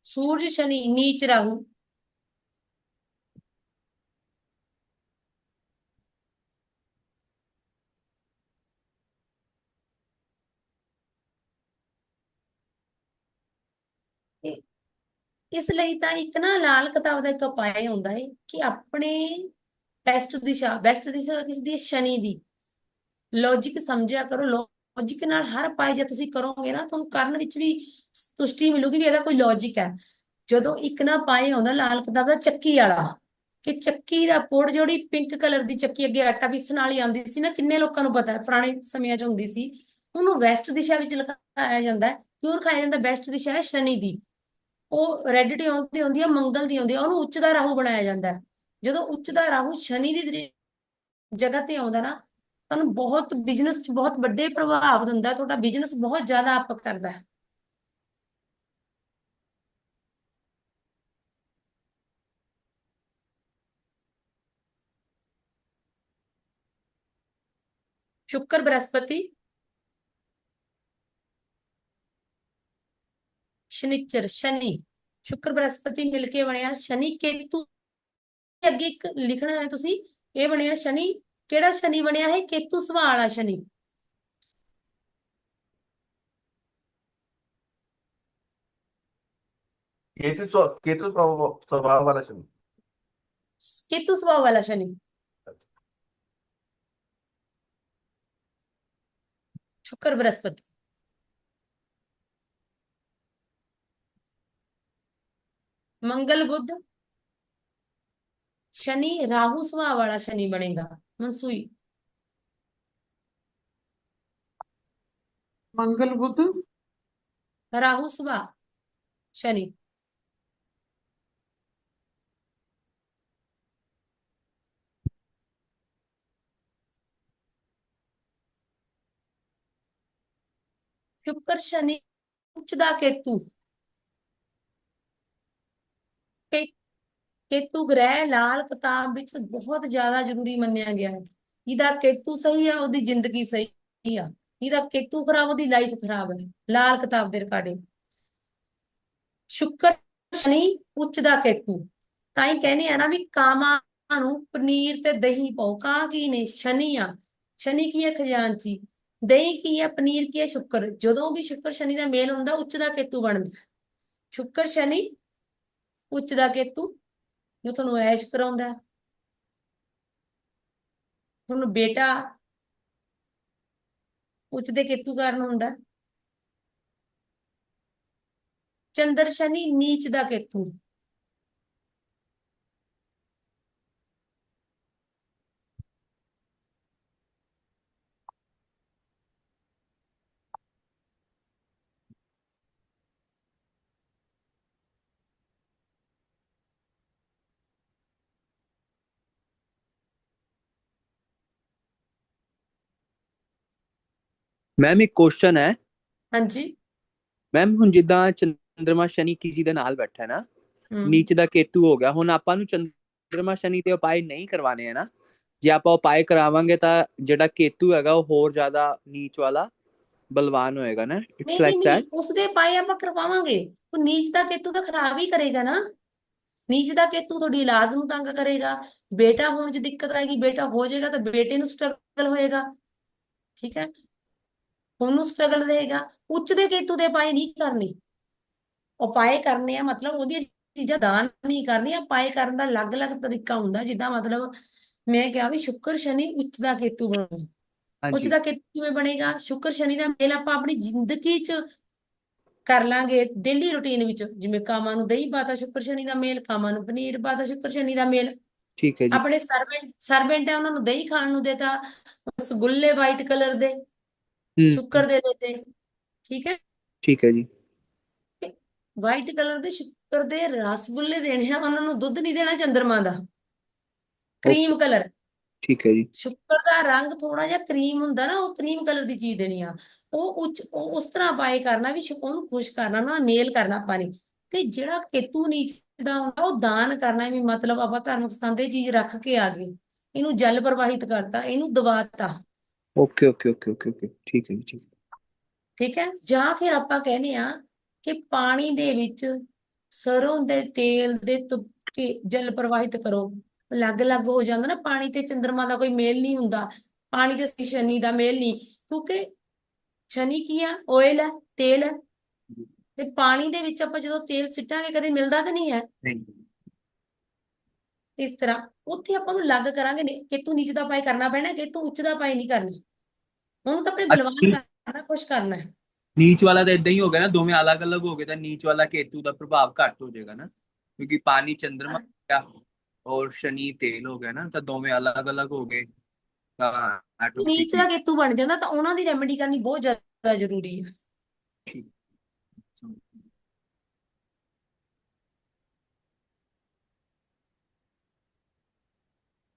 सूर्य शनि नीच राहु। ਇਹ- ਇਸ ਲਈ ਤਾਂ ਇੱਕ ਨਾ ਲਾਲ ਕਿਤਾਬ ਦਾ ਇੱਕ ਉਪਾਅ ਹੁੰਦਾ ਹੈ ਕਿ ਆਪਣੇ ਬੈਸਟ ਦਿਸ਼ਾ ਕਿਸ ਦੀ ਹੈ? ਸ਼ਨੀ ਦੀ। ਲੌਜੀਕ ਸਮਝਿਆ ਕਰੋ, ਲੌਜੀਕ ਨਾਲ ਹਰ ਪਾਏ ਜੇ ਤੁਸੀਂ ਕਰੋਗੇ ਨਾ, ਤੁਹਾਨੂੰ ਕਰਨ ਵਿੱਚ ਵੀ ਤੁਸ਼ਟੀ ਮਿਲੂਗੀ ਵੀ ਇਹਦਾ ਕੋਈ ਲੌਜੀਕ ਹੈ। ਜਦੋਂ ਇੱਕ ਨਾ ਪਾਏ ਆਉਂਦਾ ਲਾਲ ਕਿਤਾਬ ਦਾ ਚੱਕੀ ਵਾਲਾ, ਕਿ ਚੱਕੀ ਦਾ ਪੁੜ, ਜਿਹੜੀ ਪਿੰਕ ਕਲਰ ਦੀ ਚੱਕੀ ਅੱਗੇ ਆਟਾ ਪੀਸਣ ਵਾਲੀ ਆਉਂਦੀ ਸੀ ਨਾ, ਕਿੰਨੇ ਲੋਕਾਂ ਨੂੰ ਪਤਾ ਹੈ, ਪੁਰਾਣੇ ਸਮਿਆਂ 'ਚ ਹੁੰਦੀ ਸੀ। ਉਹਨੂੰ ਵੈਸਟ ਦਿਸ਼ਾ ਵਿੱਚ ਲਗਾਇਆ ਜਾਂਦਾ ਹੈ। ਕਿਉਂ ਰਖਾਇਆ ਜਾਂਦਾ? ਬੈਸਟ ਦਿਸ਼ਾ ਹੈ ਸ਼ਨੀ ਦੀ। ਉਹ ਰੈਡ ਟੀ ਆਉਂਦੀ ਹੁੰਦੀ ਹੈ, ਮੰਗਲ ਦੀ ਹੁੰਦੀ ਹੈ, ਉਹਨੂੰ ਉੱਚ ਦਾ ਰਾਹੂ ਬਣਾਇਆ ਜਾਂਦਾ ਹੈ। ਜਦੋਂ ਉੱਚ ਦਾ ਰਾਹੂ ਸ਼ਨੀ ਦੀ ਜਗ੍ਹਾ ਤੇ ਆਉਂਦਾ ਨਾ, ਤੁਹਾਨੂੰ ਬਹੁਤ ਬਿਜ਼ਨਸ 'ਚ ਬਹੁਤ ਵੱਡੇ ਪ੍ਰਭਾਵ ਦਿੰਦਾ ਹੈ, ਤੁਹਾਡਾ ਬਿਜ਼ਨਸ ਬਹੁਤ ਜ਼ਿਆਦਾ ਅਪ ਕਰਦਾ ਹੈ। शुक्र बृहस्पति शनिचर शनि, शुक्र बृहस्पति मिलके ਬਣਿਆ शनि केतु। ਅੱਗੇ ਇੱਕ ਲਿਖਣਾ ਹੈ ਤੁਸੀਂ, ਇਹ ਬਣਿਆ ਸ਼ਨੀ। ਕਿਹੜਾ ਸ਼ਨੀ ਬਣਿਆ ਹੈ? ਕੇਤੂ ਸੁਭਾਅ ਵਾਲਾ ਸ਼ਨੀ। केतु स्वभाव वाला शनि। केतु सुभाअ वाला शनि। शुक्र बृहस्पति। मंगल बुध शनि राहु सुभाअ वाला शनि बनेगा। मनसुई। मंगल बुध राहु सुभाअ शनि। शुक्र शनि उच्च ਦਾ केतु। ਕੇ- केतु ग्रह लाल किताब ਵਿੱਚ ਬਹੁਤ ਜ਼ਿਆਦਾ ਜ਼ਰੂਰੀ ਮੰਨਿਆ ਗਿਆ ਹੈ। ਜਿਹਦਾ केतु ਸਹੀ ਆ, ਉਹਦੀ ਜ਼ਿੰਦਗੀ ਸਹੀ ਆ। ਜਿਹਦਾ केतु ਖਰਾਬ, ਉਹਦੀ ਲਾਈਫ ਖਰਾਬ ਹੈ, ਲਾਲ ਕਿਤਾਬ ਦੇ ਰਿਕਾਰਡਿੰਗ। शुक्र शनि उच्च ਦਾ केतु। ਤਾਂ ਹੀ ਕਹਿੰਦੇ ਆ ਨਾ ਵੀ ਕਾਮਾਂ ਨੂੰ ਪਨੀਰ ਤੇ ਦਹੀਂ ਪਾਓ। ਕਾਂ ਕੀ ਨੇ? ਸ਼ਨੀ ਆ। ਸ਼ਨੀ ਕੀ ਹੈ? ਖਜ਼ਾਨਚੀ। ਦਹੀਂ ਕੀ ਹੈ? ਪਨੀਰ ਕੀ ਹੈ? ਸ਼ੁੱਕਰ। ਜਦੋਂ ਵੀ ਸ਼ੁੱਕਰ ਸ਼ਨੀ ਦਾ ਮੇਲ ਹੁੰਦਾ, ਉੱਚ ਦਾ ਕੇਤੂ ਬਣਦਾ। ਸ਼ੁੱਕਰ ਸ਼ਨੀ ਉੱਚ ਦਾ ਕੇਤੂ, ਜੋ ਤੁਹਾਨੂੰ ਐਸ਼ ਕਰਾਉਂਦਾ ਹੈ, ਤੁਹਾਨੂੰ ਬੇਟਾ ਉੱਚ ਦੇ ਕੇਤੂ ਕਾਰਨ ਹੁੰਦਾ ਹੈ। ਚੰਦਰ ਸ਼ਨੀ ਨੀਚ ਦਾ ਕੇਤੂ। ਮੈਮ ਇੱਕ ਕੁਐਸਚਨ ਹੈ। ਹਾਂਜੀ। ਮੈਮ ਹੁਣ ਜਿੱਦਾਂ ਚੰਦਰਮਾ ਸ਼ਨੀ ਕਿਸੇ ਦੇ ਨਾਲ ਬੈਠਾ ਹੈ ਨਾ, ਨੀਚ ਦਾ ਕੇਤੂ ਹੋ ਗਿਆ, ਹੁਣ ਆਪਾਂ ਨੂੰ ਚੰਦਰਮਾ ਸ਼ਨੀ ਦੇ ਉਪਾਏ ਨਹੀਂ ਕਰਵਾਣੇ ਹੈ ਨਾ? ਜੇ ਆਪਾਂ ਉਪਾਏ ਕਰਾਵਾਂਗੇ ਤਾਂ ਜਿਹੜਾ ਕੇਤੂ ਹੈਗਾ ਉਹ ਹੋਰ ਜ਼ਿਆਦਾ ਨੀਚ ਵਾਲਾ ਬਲਵਾਨ ਹੋਏਗਾ ਨਾ? ਇਟਸ ਨਹੀਂ ਨਹੀਂ ਲਾਈਕ ਨਹੀਂ, ਦੈਟ। ਉਸਦੇ ਪਾਏ ਆਪਾਂ ਕਰਵਾਵਾਂਗੇ। ਉਹ ਨੀਚ ਦਾ ਕੇਤੂ ਤਾਂ ਖਰਾਬ ਹੀ ਕਰੇਗਾ ਨਾ। ਨੀਚ ਦਾ ਕੇਤੂ ਤੁਹਾਡੀ ਔਲਾਦ ਨੂੰ ਤੰਗ ਕਰੇਗਾ, ਬੇਟਾ ਹੋਣ 'ਚ ਦਿੱਕਤ ਆਏਗੀ, ਬੇਟਾ ਹੋ ਜਾਏਗਾ ਤਾਂ ਬੇਟੇ ਨੂੰ ਸਟਰਗਲ ਹੋਏਗਾ। ਠੀਕ ਹੈ, ਉਹਨੂੰ ਸਟਰਗਲ ਰਹੇਗਾ। ਉੱਚ ਦੇ ਕੇਤੂ ਦੇ ਉਪਾਏ ਨਹੀਂ ਕਰਨੇ, ਉਪਾਏ ਕਰਨੇ ਆ ਮਤਲਬ ਉਹਦੀਆਂ ਚੀਜ਼ਾਂ ਦਾਨ ਨਹੀਂ ਕਰਨੀਆਂ। ਉਪਾਏ ਕਰਨ ਦਾ ਅਲੱਗ-ਅਲੱਗ ਤਰੀਕਾ ਹੁੰਦਾ, ਜਿੱਦਾਂ ਮਤਲਬ ਮੈਂ ਕਿਹਾ ਵੀ ਸ਼ੁੱਕਰ ਸ਼ਨੀ ਉੱਚ ਦਾ ਕੇਤੂ ਬਣੋ। ਉੱਚ ਹਾਂਜੀ ਦਾ ਕੇਤੂ ਕਿਵੇਂ ਬਣੇਗਾ? ਸ਼ੁੱਕਰ ਸ਼ਨੀ ਦਾ ਮੇਲ ਆਪਾਂ ਆਪਣੀ ਜ਼ਿੰਦਗੀ 'ਚ ਕਰ ਲਾਂਗੇ, ਡੇਲੀ ਰੁਟੀਨ ਵਿੱਚ। ਜਿਵੇਂ ਕਾਮਾਂ ਨੂੰ ਦਹੀਂ ਪਾਤਾ, ਸ਼ੁੱਕਰ ਸ਼ਨੀ ਦਾ ਮੇਲ, ਕਾਮਾਂ ਨੂੰ ਪਨੀਰ ਪਾਤਾ, ਸ਼ੁੱਕਰ ਸ਼ਨੀ ਦਾ ਮੇਲ। ਠੀਕ ਹੈ ਜੀ। ਆਪਣੇ ਸਰਵੈਂਟ ਹੈ, ਉਹਨਾਂ ਨੂੰ ਦਹੀਂ ਖਾਣ ਨੂੰ ਦੇਤਾ, ਰਸਗੁੱਲੇ ਵਾਈਟ ਕਲਰ ਦੇ ਹੂੰ। ਸ਼ੁੱਕਰ ਦੇ ਦੇਤੇ। ਠੀਕ ਹੈ, ਠੀਕ ਹੈ ਜੀ। ਵਾਈਟ ਕਲਰ ਦੇ ਸ਼ੁੱਕਰ ਦੇ ਰਸਗੁੱਲੇ ਦੇਣੇ ਆ, ਉਹਨਾਂ ਨੂੰ ਦੁੱਧ ਨਹੀਂ ਦੇਣਾ ਚੰਦਰਮਾ ਦਾ। ਓਕੇ। ਕਰੀਮ ਕਲਰ, ਠੀਕ ਹੈ ਜੀ। ਸ਼ੁੱਕਰ ਦਾ ਰੰਗ ਥੋੜਾ ਜਿਹਾ ਕਰੀਮ ਹੁੰਦਾ ਨਾ, ਉਹ ਕਰੀਮ ਕਲਰ ਦੀ ਚੀਜ਼ ਦੇਣੀ ਆ। ਉਹ ਉਸ ਤਰ੍ਹਾਂ ਬਾਏ ਕਰਨਾ ਵੀ ਉਹਨੂੰ ਖੁਸ਼ ਕਰਨਾ, ਨਾ ਮੇਲ ਕਰਨਾ ਆਪਾਂ ਨੇ। ਤੇ ਜਿਹੜਾ ਕੇਤੂ ਨੀਚ ਦਾ ਹੁੰਦਾ ਉਹ ਦਾਨ ਕਰਨਾ, ਵੀ ਮਤਲਬ ਆਪਾਂ ਧਾਰਮਿਕ ਸਥਾਨ ਤੇ ਚੀਜ਼ ਰੱਖ ਕੇ ਆ ਗਏ, ਇਹਨੂੰ ਜਲ ਪ੍ਰਵਾਹਿਤ ਕਰਤਾ, ਇਹਨੂੰ ਦਬਾਤਾ। Okay okay okay okay okay, ਠੀਕ ਹੈ ਜੀ, ਠੀਕ। ਠੀਕ ਹੈ, ਜਾਂ ਫਿਰ ਆਪਾਂ ਕਹਿੰਦੇ ਆ ਕਿ ਪਾਣੀ ਦੇ ਵਿੱਚ ਸਰੋਂ ਦੇ ਤੇਲ ਦੇ ਤੁਪਕੇ ਜਲ ਪ੍ਰਵਾਹਿਤ ਕਰੋ। ਅਲੱਗ-ਅਲੱਗ ਹੋ ਜਾਂਦਾ ਨਾ, ਪਾਣੀ ਤੇ ਚੰਦਰਮਾ ਦਾ ਕੋਈ ਮੇਲ ਨਹੀਂ ਹੁੰਦਾ, ਪਾਣੀ ਤੇ ਸ਼ਨੀ ਦਾ ਮੇਲ ਨਹੀਂ, ਕਿਉਂਕਿ ਸ਼ਨੀ ਕੀ ਆ? ਆਇਲ ਹੈ, ਤੇਲ ਹੈ। ਤੇ ਪਾਣੀ ਦੇ ਵਿੱਚ ਆਪਾਂ ਜਦੋਂ ਤੇਲ ਸਿੱਟਾਂਗੇ ਕਦੇ ਮਿਲਦਾ ਤਾਂ ਨਹੀਂ ਹੈ। ਨਹੀਂ। ਇਸ ਤਰ੍ਹਾਂ ਉੱਥੇ ਆਪਾਂ ਨੂੰ ਅਲੱਗ ਕਰਾਂਗੇ, ਕੇਤੂ ਨੀਚ ਦਾ ਪਾਏ ਕਰਨਾ ਪੈਣਾ, ਕੇਤੂ ਉੱਚ ਦਾ ਪਾਏ ਨਹੀਂ ਕਰਨਾ। ਉਹਨੂੰ ਤਾਂ ਆਪਣੇ ਬਲਵਾਨ ਅੱਛਾ, ਕਰਨਾ, ਕੁਛ ਕਰਨਾ ਹੈ। ਨੀਚ ਵਾਲਾ ਤਾਂ ਇਦਾਂ ਹੀ ਹੋ ਗਿਆ ਨਾ, ਦੋਵੇਂ ਅਲੱਗ-ਅਲੱਗ ਹੋ ਗਏ ਤਾਂ ਨੀਚ ਵਾਲਾ ਕੇਤੂ ਦਾ ਪ੍ਰਭਾਵ ਘੱਟ ਹੋ ਜਾਏਗਾ ਨਾ, ਕਿਉਂਕਿ ਪਾਣੀ ਚੰद्रमा ਹੋ ਗਿਆ और शनि तेल हो गया ना, तो दोवें अलग-अलग हो गए ਤਾਂ ਨੀਚ ਦਾ ਆਟੋਮੈਟਿਕਲੀ ਕੇਤੂ ਬਣ ਜਾਂਦਾ ਤਾਂ ਉਹਨਾਂ ਦੀ ਰੈਮੇਡੀ ਕਰਨੀ ਬਹੁਤ ਜ਼ਿਆਦਾ ਜ਼ਰੂਰੀ ਹੈ। ਠੀਕ।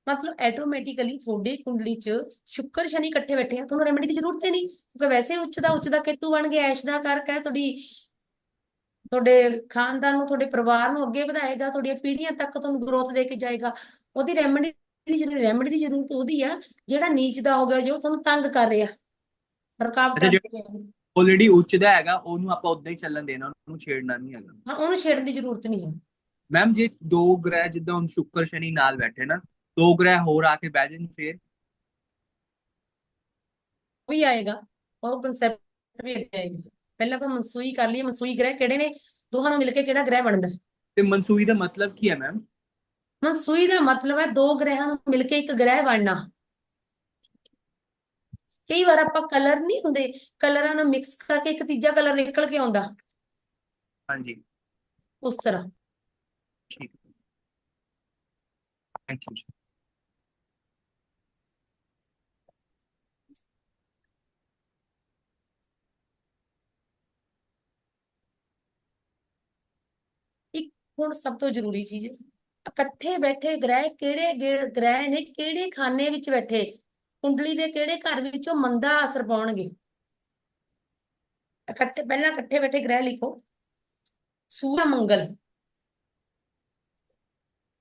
ਮਤਲਬ ਆਟੋਮੈਟਿਕਲੀ ਤੁਹਾਡੀ ਕੁੰਡਲੀ 'ਚ ਸ਼ੁੱਕਰ ਸ਼ਨੀ ਇਕੱਠੇ ਬੈਠੇ ਆ, ਤੁਹਾਨੂੰ ਰੈਮੇਡੀ ਦੀ ਜ਼ਰੂਰਤ ਹੀ ਨਹੀਂ, ਕਿਉਂਕਿ ਵੈਸੇ ਉੱਚ ਦਾ ਕੇਤੂ ਬਣ ਗਿਆ, ਐਸ਼ ਦਾ ਕਰਕੇ ਤੁਹਾਡੇ ਖਾਨਦਾਨ ਨੂੰ, ਤੁਹਾਡੇ ਪਰਿਵਾਰ ਨੂੰ ਅੱਗੇ ਵਧਾਏਗਾ, ਤੁਹਾਡੀਆਂ ਪੀੜ੍ਹੀਆਂ ਤੱਕ ਤੁਹਾਨੂੰ ਗਰੋਥ ਦੇ ਕੇ ਜਾਏਗਾ। ਉਹਦੀ ਰੈਮੇਡੀ ਦੀ ਜ਼ਰੂਰਤ ਉਹਦੀ ਆ ਜਿਹੜਾ ਨੀਚ ਦਾ ਹੋ ਗਿਆ, ਜੋ ਤੁਹਾਨੂੰ ਤੰਗ ਕਰ ਰਿਹਾ, ਅੱਛਾ, ਰੁਕਾਵਟਾਂ ਦੇ ਜਿਹੜਾ ਰਿਹਾ। ਆਲਰੇਡੀ ਉੱਚ ਦਾ ਹੈਗਾ ਉਹਨੂੰ ਆਪਾਂ ਉਦਾਂ ਹੀ ਚੱਲਣ ਦੇਣਾ, ਉਹਨੂੰ ਛੇੜਨਾ ਨਹੀਂ ਹੈਗਾ। ਹਾਂ, ਉਹਨੂੰ ਛੇੜਨ ਦੀ ਜ਼ਰੂਰਤ ਨਹੀਂ ਹੈ। ਮੈਮ ਜੇ ਦੋ ਗ੍ਰਹਿ ਜਿੱਦਾਂ ਹੁਣ ਸ਼ੁੱਕਰ ਸ਼ਨੀ ਨਾਲ ਬੈਠੇ ਨਾ, ਦੋ ਗ੍ਰਹਿ ਹੋਰ ਆ ਕੇ ਬਹਿ ਜਾਣ ਫੇਰ? ਵੀ ਆਏਗਾ, ਉਹ ਕਨਸੈਪਟ ਵੀ ਅੱਗੇ ਆਏਗਾ। ਪਹਿਲਾਂ ਆਪਾਂ ਮਨਸੂਈ ਕਰ ਲਈਏ, ਮਨਸੂਈ ਗ੍ਰਹਿ ਕਿਹੜੇ ਨੇ, ਦੋਹਾਂ ਨੂੰ ਮਿਲ ਕੇ ਕਿਹੜਾ ਗ੍ਰਹਿ ਬਣਦਾ। ਤੇ ਮਨਸੂਈ ਦਾ ਮਤਲਬ ਕੀ ਹੈ ਮੈਮ? ਮਨਸੂਈ ਦਾ ਮਤਲਬ ਹੈ ਦੋ ਗ੍ਰਹਿਾਂ ਨੂੰ ਮਿਲ ਕੇ ਇੱਕ ਗ੍ਰਹਿ ਬਣਨਾ। ਕਈ ਵਾਰ ਆਪਾਂ ਕਲਰ ਨਹੀਂ ਹੁੰਦੇ, ਕਲਰਾਂ ਨੂੰ ਮਿਕਸ ਕਰਕੇ ਇੱਕ ਤੀਜਾ ਕਲਰ ਨਿਕਲ ਕੇ ਆਉਂਦਾ, ਹਾਂਜੀ। ਉਸ ਤਰ੍ਹਾਂ। ਠੀਕ, ਥੈਂਕ ਯੂ। ਇੱਕ ਹੁਣ ਸਭ ਤੋਂ ਜ਼ਰੂਰੀ ਚੀਜ਼, ਇਕੱਠੇ ਬੈਠੇ ਗ੍ਰਹਿ ਕਿਹੜੇ ਗ੍ਰਹਿ ਨੇ, ਕਿਹੜੇ ਖਾਨੇ ਵਿੱਚ ਬੈਠੇ, ਕੁੰਡਲੀ ਦੇ ਕਿਹੜੇ ਘਰ ਵਿੱਚੋਂ ਮੰਦਾ ਅਸਰ ਪਾਉਣਗੇ। ਪਹਿਲਾਂ ਇਕੱਠੇ ਬੈਠੇ ਗ੍ਰਹਿ ਲਿਖੋ। ਸੂਰਜ ਮੰਗਲ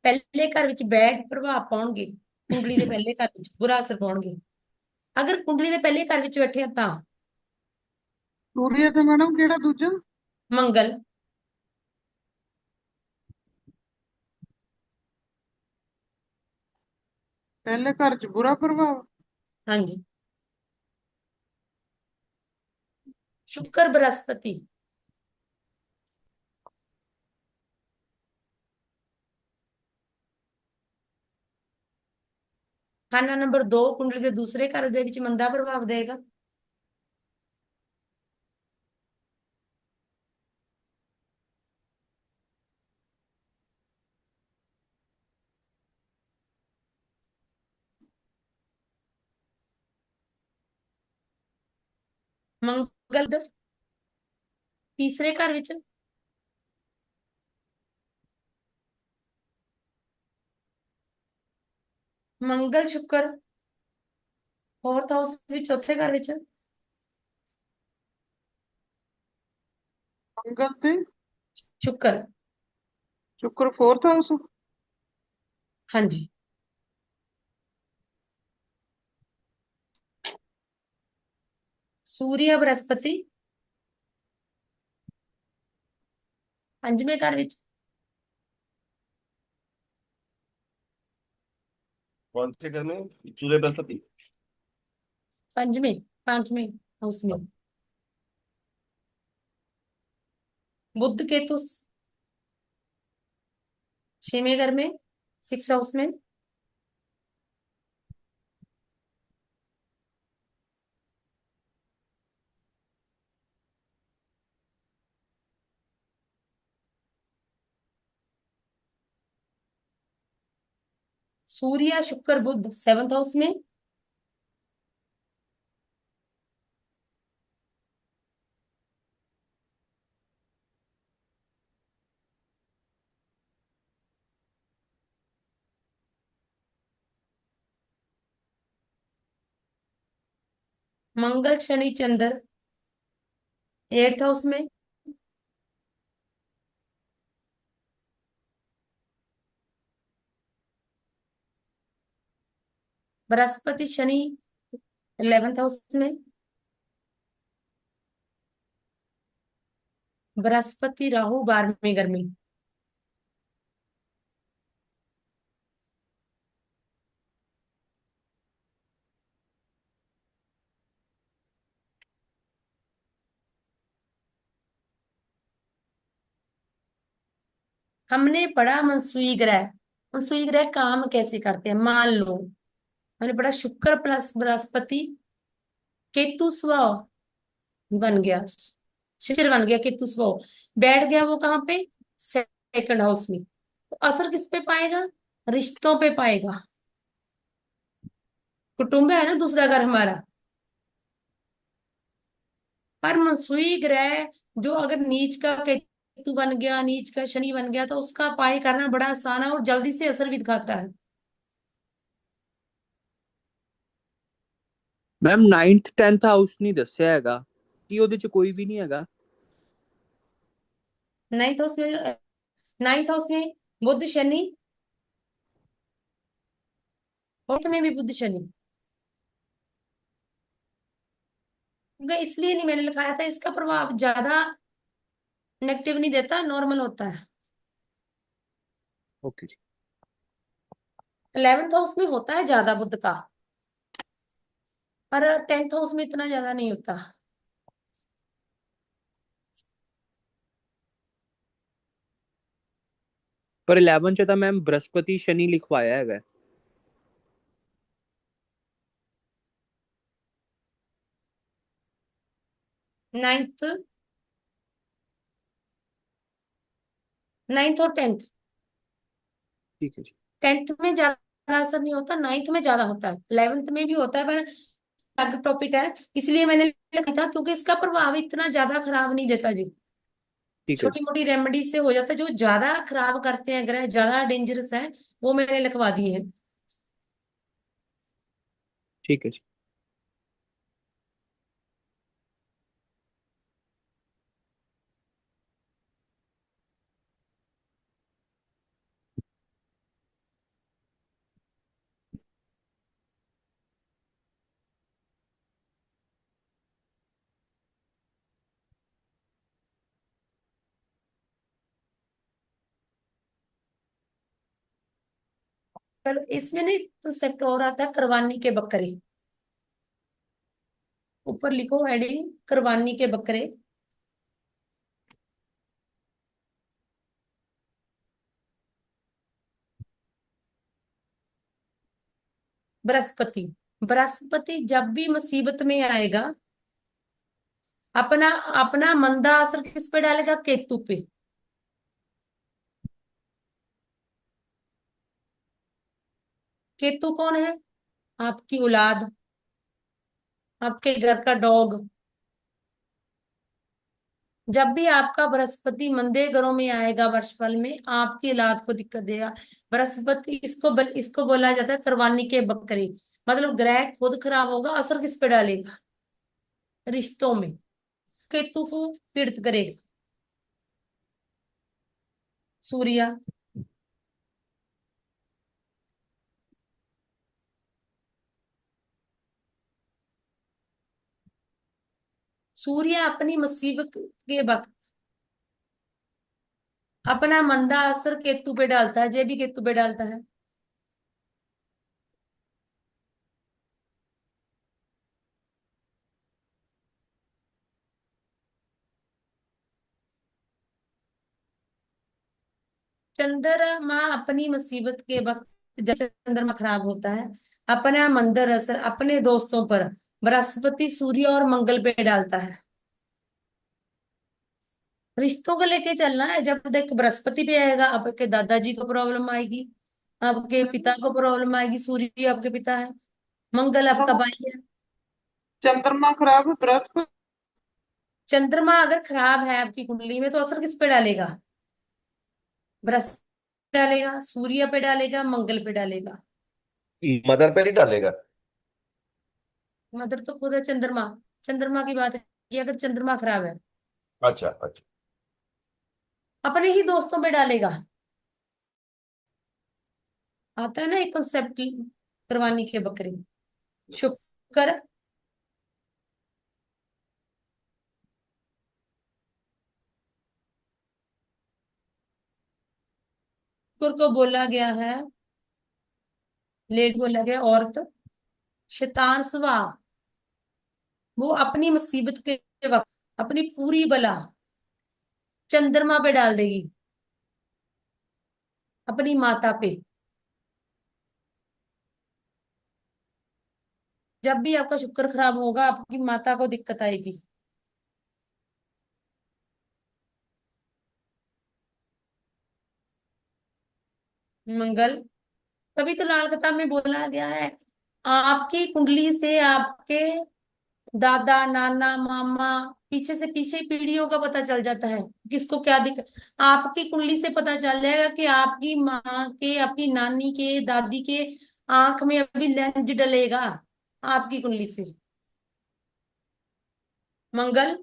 ਪਹਿਲੇ ਘਰ ਵਿੱਚ ਬੈਡ ਪ੍ਰਭਾਵ ਪਾਉਣਗੇ, ਕੁੰਡਲੀ ਦੇ ਪਹਿਲੇ ਘਰ ਵਿੱਚ ਬੁਰਾ ਅਸਰ ਪਾਉਣਗੇ। ਅਗਰ ਕੁੰਡਲੀ ਦੇ ਪਹਿਲੇ ਘਰ ਵਿੱਚ ਬੈਠੇ ਆ ਤਾਂ ਸੂਰਜ ਤੇ ਮੈਡਮ ਕਿਹੜਾ ਦੂਜਾ? ਮੰਗਲ। ਪਹਿਲੇ ਘਰ ਚ ਬੁਰਾ ਪ੍ਰਭਾਵ। ਹਾਂਜੀ, ਸ਼ੁਕਰ ਬ੍ਰਹਸਪਤੀ। ਖਾਨਾ ਨੰਬਰ 2 ਕੁੰਡਲੀ ਦੇ ਦੂਸਰੇ ਘਰ ਦੇ ਵਿੱਚ ਮੰਦਾ ਪ੍ਰਭਾਵ ਦੇਗਾ। ਮੰਗਲ ਤੀਸਰੇ ਘਰ ਵਿੱਚ, ਮੰਗਲ ਸ਼ੁਕਰ 4th ਹਾਊਸ ਵਿੱਚ, ਚੌਥੇ ਘਰ ਵਿੱਚ। ਮੰਗਲ ਤੇ ਸ਼ੁਕਰ। ਸ਼ੁੱਕਰ 4th ਹਾਊਸ। ਹਾਂਜੀ, ਸੂਰਿਆ ਬ੍ਰਹਸਪਤੀ 5ਵੇਂ ਘਰ ਵਿੱਚ। कौन से घर में? सूर्य बृहस्पति। पंचमे, पांचवे हाउस में बुध केतु, छठवें घर में, सिक्स हाउस में। सूर्य शुक्र बुध सेवंथ हाउस में। मंगल शनि चंद्र एट्थ हाउस में। बृहस्पति शनि 11th हाउस में। बृहस्पति राहु 12वें घर में। हमने पढ़ा मनसुई ग्रह, मनसुई ग्रह काम कैसे करते हैं। मान लो हमने पढ़ा शुक्र प्लस बृहस्पति केतु स्वभाव बन गया, शिशिर बन गया केतु स्वभाव, बैठ गया वो कहाँ पे, सेकंड हाउस में। तो असर किस पे पाएगा, रिश्तों पे पाएगा। कुटुंब है ना दूसरा घर हमारा। पर मनसुई ग्रह जो अगर नीच का केतु बन गया, नीच का शनि बन गया, तो उसका पाई करना बड़ा आसान है और जल्दी से असर भी दिखाता है। ਮੈਮ 9th 10th ਹਾਊਸ ਨਹੀਂ ਦੱਸਿਆ ਹੈਗਾ ਕਿ ਉਹਦੇ ਚ ਕੋਈ ਵੀ ਨਹੀਂ ਹੈਗਾ। नाइन्थ हाउस में, नाइन्थ हाउस में बुध शनि, फोर्थ में भी बुध शनि। इसलिए नहीं मैंने लिखाया था, इसका प्रभाव ज्यादा नेगेटिव नहीं देता, नॉर्मल होता है। ओके जी। 11th हाउस में होता है ज्यादा बुध का, पर 10th हाउस में इतना ज्यादा नहीं होता। ਪਰ 11 ਚ ਤਾਂ ਮੈਮ ਬ੍ਰਹਸਪਤੀ ਸ਼ਨੀ ਲਿਖਵਾਇਆ ਹੈਗਾ। नाइन्थ, नाइन्थ और टेंथ, ठीक है जी। 10th में ज्यादा असर नहीं होता, नाइन्थ में ज्यादा होता है, 11th में भी होता है, पर अलग टॉपिक है। इसलिए मैंने लिखा था क्योंकि इसका प्रभाव इतना ज्यादा खराब नहीं देता जी। ठीक है छोटी जी। मोटी रेमेडी से हो जाता है, जो ज्यादा खराब करते हैं ग्रह, ज्यादा डेंजरस है, वो मैंने लिखवा दिए हैं। ठीक है जी। पर इसमें नहीं तो सेक्टर और आता है, करवानी के बकरे। ऊपर लिखो हेडिंग, करवानी के बकरे। बृहस्पति, बृहस्पति जब भी मुसीबत में आएगा, अपना अपना मंदा असर किस पे डालेगा, केतु पे। केतु कौन है, आपकी औलाद, आपके घर का डॉग। जब भी आपका बृहस्पति मंदे घरों में आएगा वर्षफल में, आपकी औलाद को दिक्कत देगा। बृहस्पति इसको बोला जाता है करवानी के बकरे। मतलब ग्रह खुद खराब होगा, असर किस पे डालेगा, रिश्तों में। केतु को पीड़ित करेगा। सूर्य, सूर्य अपनी मुसीबत के वक्त अपना मंदा असर केतु पे डालता है, जे भी केतु पे डालता है। चंद्रमा अपनी मुसीबत के वक्त जब चंद्रमा खराब होता है, अपना मंदर असर अपने दोस्तों पर बृहस्पति, सूर्य और मंगल पे डालता है। रिश्तों को लेके चलना है। जब देख बृहस्पति पे आएगा, आपके दादाजी को प्रॉब्लम आएगी, आपके पिता को प्रॉब्लम आएगी। सूर्य आपके पिता है, मंगल आपका तो भाई है। चंद्रमा खराब है, बृहस्पति। चंद्रमा अगर खराब है आपकी कुंडली में तो असर किस पे डालेगा? बृहस्पति पे डालेगा, सूर्य पे डालेगा, मंगल पे डालेगा। मदर पे नहीं डालेगा? मदर तो खुद है चंद्रमा। चंद्रमा की बात है कि अगर चंद्रमा खराब है, अच्छा अच्छा। अपने ही दोस्तों पे डालेगा। आता है ना एक कॉन्सेप्ट, करवानी के बकरी। शुक्र, शुक्र को बोला गया है, लेट बोला गया औरत, शैतान स्वभाव। वो अपनी मुसीबत के वक्त अपनी पूरी बला चंद्रमा पे डाल देगी, अपनी माता पे। जब भी आपका शुक्र खराब होगा, आपकी माता को दिक्कत आएगी। मंगल, तभी तो लाल किताब में बोला गया है, आपकी कुंडली से आपके दादा, नाना, मामा, पीछे से पीछे पीढ़ियों का पता चल जाता है, किसको क्या दिक्कत। आपकी कुंडली से पता चल जाएगा कि आपकी माँ के, आपकी नानी के, दादी के आंख में अभी लेंस डलेगा, आपकी कुंडली से। मंगल,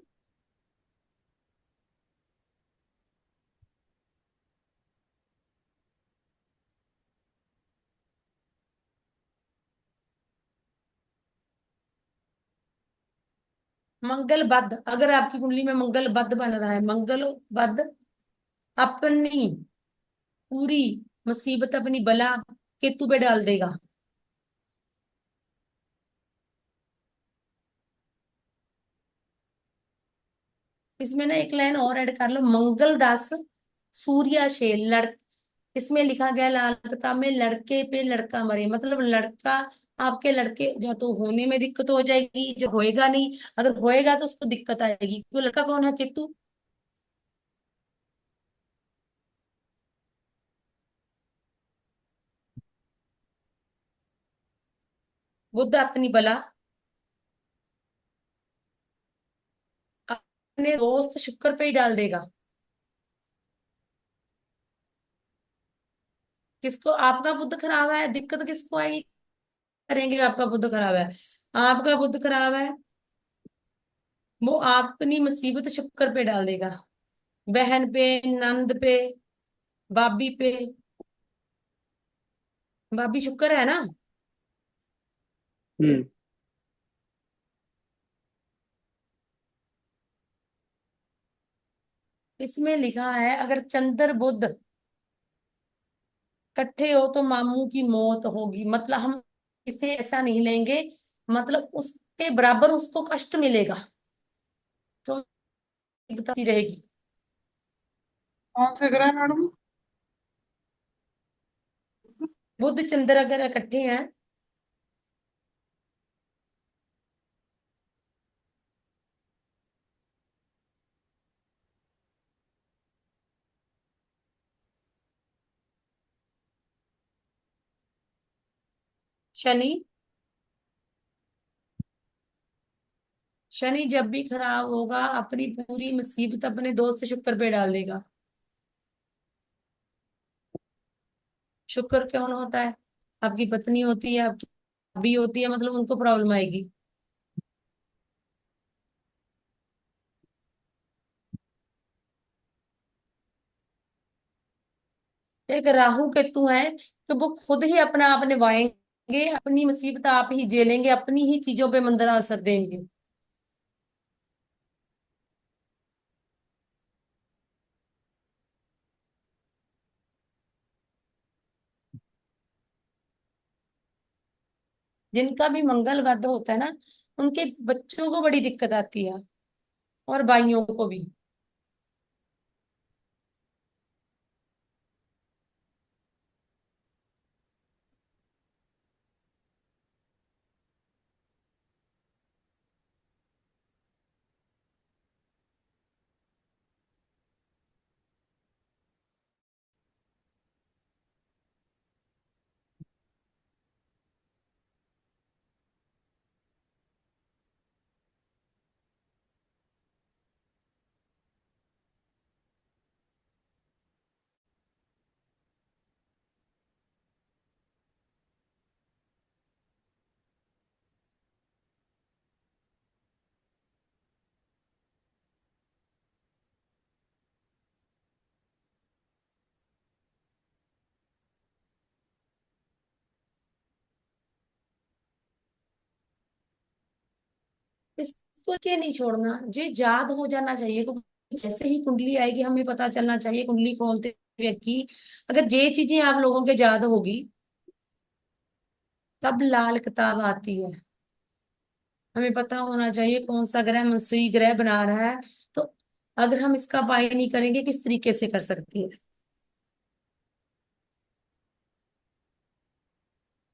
मंगल बद, अगर आपकी कुंडली में मंगल बद बन रहा है, मंगल बद अपनी पूरी मुसीबत, अपनी बला केतु पे डाल देगा। इसमें ना एक लाइन और ऐड कर लो, मंगल दास सूर्याशेल लड़। इसमें लिखा गया लाल किताब में, लड़के पे लड़का मरे, मतलब लड़का, आपके लड़के जो तो होने में दिक्कत हो जाएगी, जो होएगा नहीं, अगर होएगा तो उसको दिक्कत आएगी। वो लड़का कौन है? केतु। बुध अपनी बला अपने दोस्त शुक्र पे ही डाल देगा। किसको? आपका बुध खराब है, दिक्कत किसको आएगी? करेंगे आपका बुध खराब है, आपका बुध खराब है, वो अपनी मुसीबत शुक्र पे डाल देगा, बहन पे, नंद पे, भाभी पे। भाभी शुक्र है ना। हम्म। इसमें लिखा है अगर चंद्र बुध इकट्ठे हो तो मामू की मौत होगी, मतलब हम इसे ऐसा नहीं लेंगे, मतलब उसके बराबर उसको कष्ट मिलेगा, तो बताती रहेगी। कौन से ग्रह मैडम? बुध चंद्र अगर इकट्ठे हैं, शनि, शनि जब भी खराब होगा अपनी पूरी मुसीबत अपने दोस्त शुक्र पे डाल देगा। शुक्र कौन होता है? आपकी पत्नी होती है, आपकी भाभी होती है, मतलब उनको प्रॉब्लम आएगी। एक राहु केतु है कि वो खुद ही अपना आप निभाएंगे, अपनी मुसीबत आप ही झेलेंगे, अपनी ही चीजों पे मंदरा असर देंगे। जिनका भी मंगल वध होता है ना, उनके बच्चों को बड़ी दिक्कत आती है, और भाइयों को भी। इसको के नहीं छोड़ना, ये याद हो जाना चाहिए, क्योंकि जैसे ही कुंडली आएगी हमें पता चलना चाहिए कुंडली खोलते हुए की, अगर ये चीजें आप लोगों के याद होगी तब लाल किताब आती है। हमें पता होना चाहिए कौन सा ग्रह मनसूई ग्रह बना रहा है, तो अगर हम इसका उपाय नहीं करेंगे किस तरीके से कर सकती है।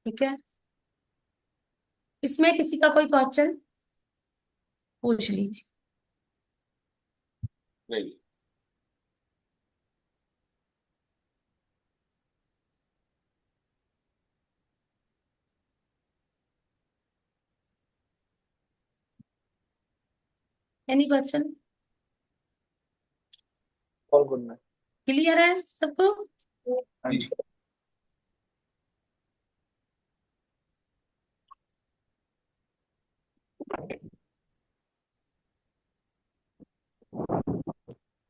ठीक है, इसमें किसी का कोई क्वेश्चन पूछ लीजिए। नहीं। Any question? All good ma'am. Clear है सबको? हाँ जी।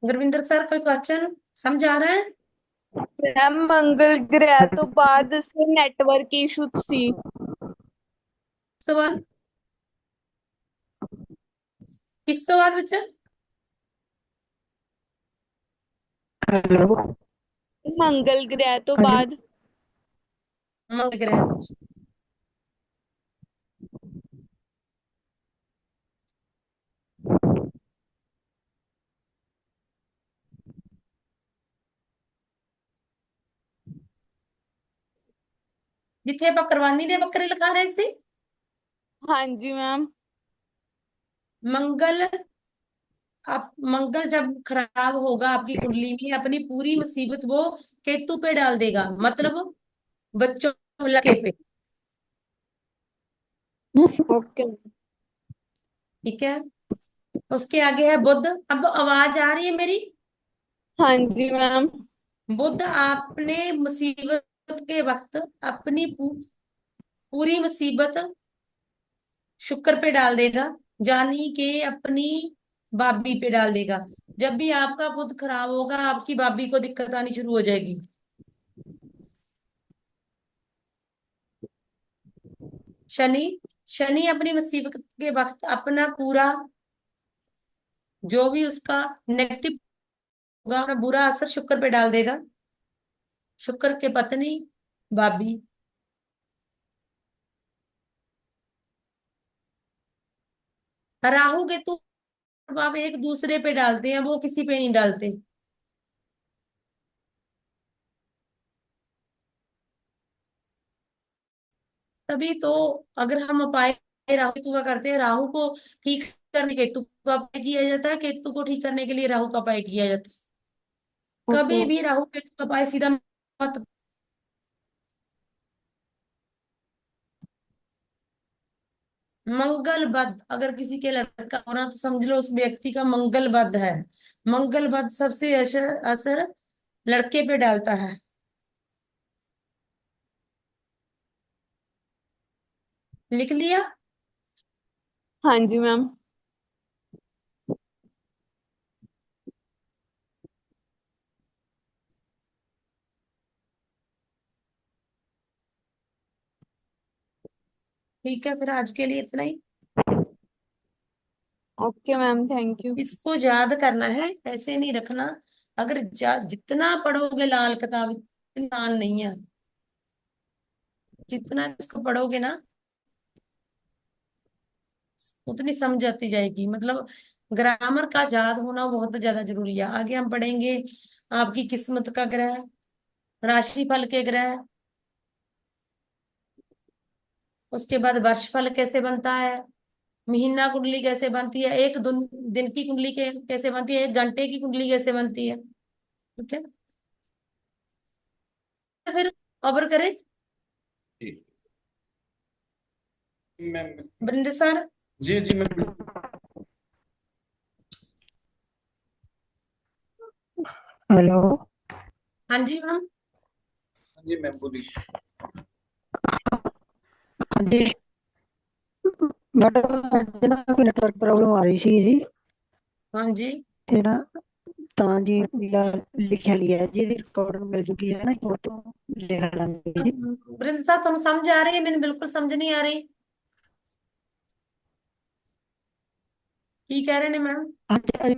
गुरविंदर सर कोई क्वेश्चन समझ आ रहा है? मैम मंगल ग्रह तो बाद से नेटवर्क इशू सी। सवाल किस तो बाद बच्चा? हेलो। मंगल ग्रह तो हाँ जी। बाद। मंगल ग्रह तो जिथे बकरवानी ने बकरे लगा रहे थे। हाँ जी मैम। मंगल, आप मंगल जब खराब होगा आपकी कुंडली में, अपनी पूरी मुसीबत वो केतु पे डाल देगा, मतलब बच्चों लड़के पे। ओके। ठीक है, उसके आगे है बुध। अब आवाज आ रही है मेरी? हाँ जी मैम। बुध आपने मुसीबत के वक्त अपनी पूरी मुसीबत शुक्र पे डाल देगा, जानी के अपनी भाभी पे डाल देगा। जब भी आपका बुध खराब होगा आपकी भाभी को दिक्कत आनी शुरू हो जाएगी। शनि, शनि अपनी मुसीबत के वक्त अपना पूरा जो भी उसका नेगेटिव होगा, अपना बुरा असर शुक्र पे डाल देगा, शुक्र के पत्नी भाभी। राहु केतु आप एक दूसरे पे डालते हैं, वो किसी पे नहीं डालते। तभी तो अगर हम उपाय राहु केतु का करते हैं, राहु को ठीक करने केतु का उपाय किया जाता है, केतु को ठीक करने के लिए राहु का उपाय किया जाता है। कभी ओके। भी राहु केतु का उपाय सीधा मत। मंगल बद, अगर किसी के लड़का हो रहा तो समझ लो उस व्यक्ति का मंगल बद है। मंगल बद सबसे असर असर लड़के पे डालता है। लिख लिया? हाँ जी मैम। ठीक है, फिर आज के लिए इतना ही। Okay ma'am, thank you. इसको याद करना है, ऐसे नहीं रखना। अगर जितना पढ़ोगे लाल किताब इतना आसान नहीं है, जितना इसको पढ़ोगे ना उतनी समझ आती जाएगी। मतलब ग्रामर का याद होना बहुत ज्यादा जरूरी है। आगे हम पढ़ेंगे आपकी किस्मत का ग्रह, राशिफल के ग्रह, उसके बाद वर्षफल कैसे बनता है, महीना कुंडली कैसे बनती है, एक दिन की कुंडली कैसे बनती है, एक घंटे की कुंडली कैसे बनती है। ठीक है, फिर खबर करें ठीक। मैम। वरिंदर सर। जी जी मैम। हेलो। हाँ जी मैम। हाँ जी मैम बोलिए। हाँ जी ਮੈਡਮ, ਅੱਜ ਨਾ ਕੋਈ ਨੈਟਵਰਕ ਪ੍ਰੋਬਲਮ ਆ ਰਹੀ ਸੀ ਜੀ, हाँ जी ਤੇ ਨਾ ਤਾਂ ਜੀ ਲਿਖਿਆ ਨਹੀਂ ਹੈ ਜੀ, ਇਹਦੀ ਰਿਕਾਰਡਿੰਗ ਮਿਲ ਚੁੱਕੀ ਹੈ ਨਾ, ਫੋਟੋ ਲਿਖ ਲਾਂਗੇ ਜੀ। वरिंदर सर तुम समझ आ रही है? मैंने बिल्कुल समझ नहीं आ रही। की कह रहे हैं मैम? हाँ जी,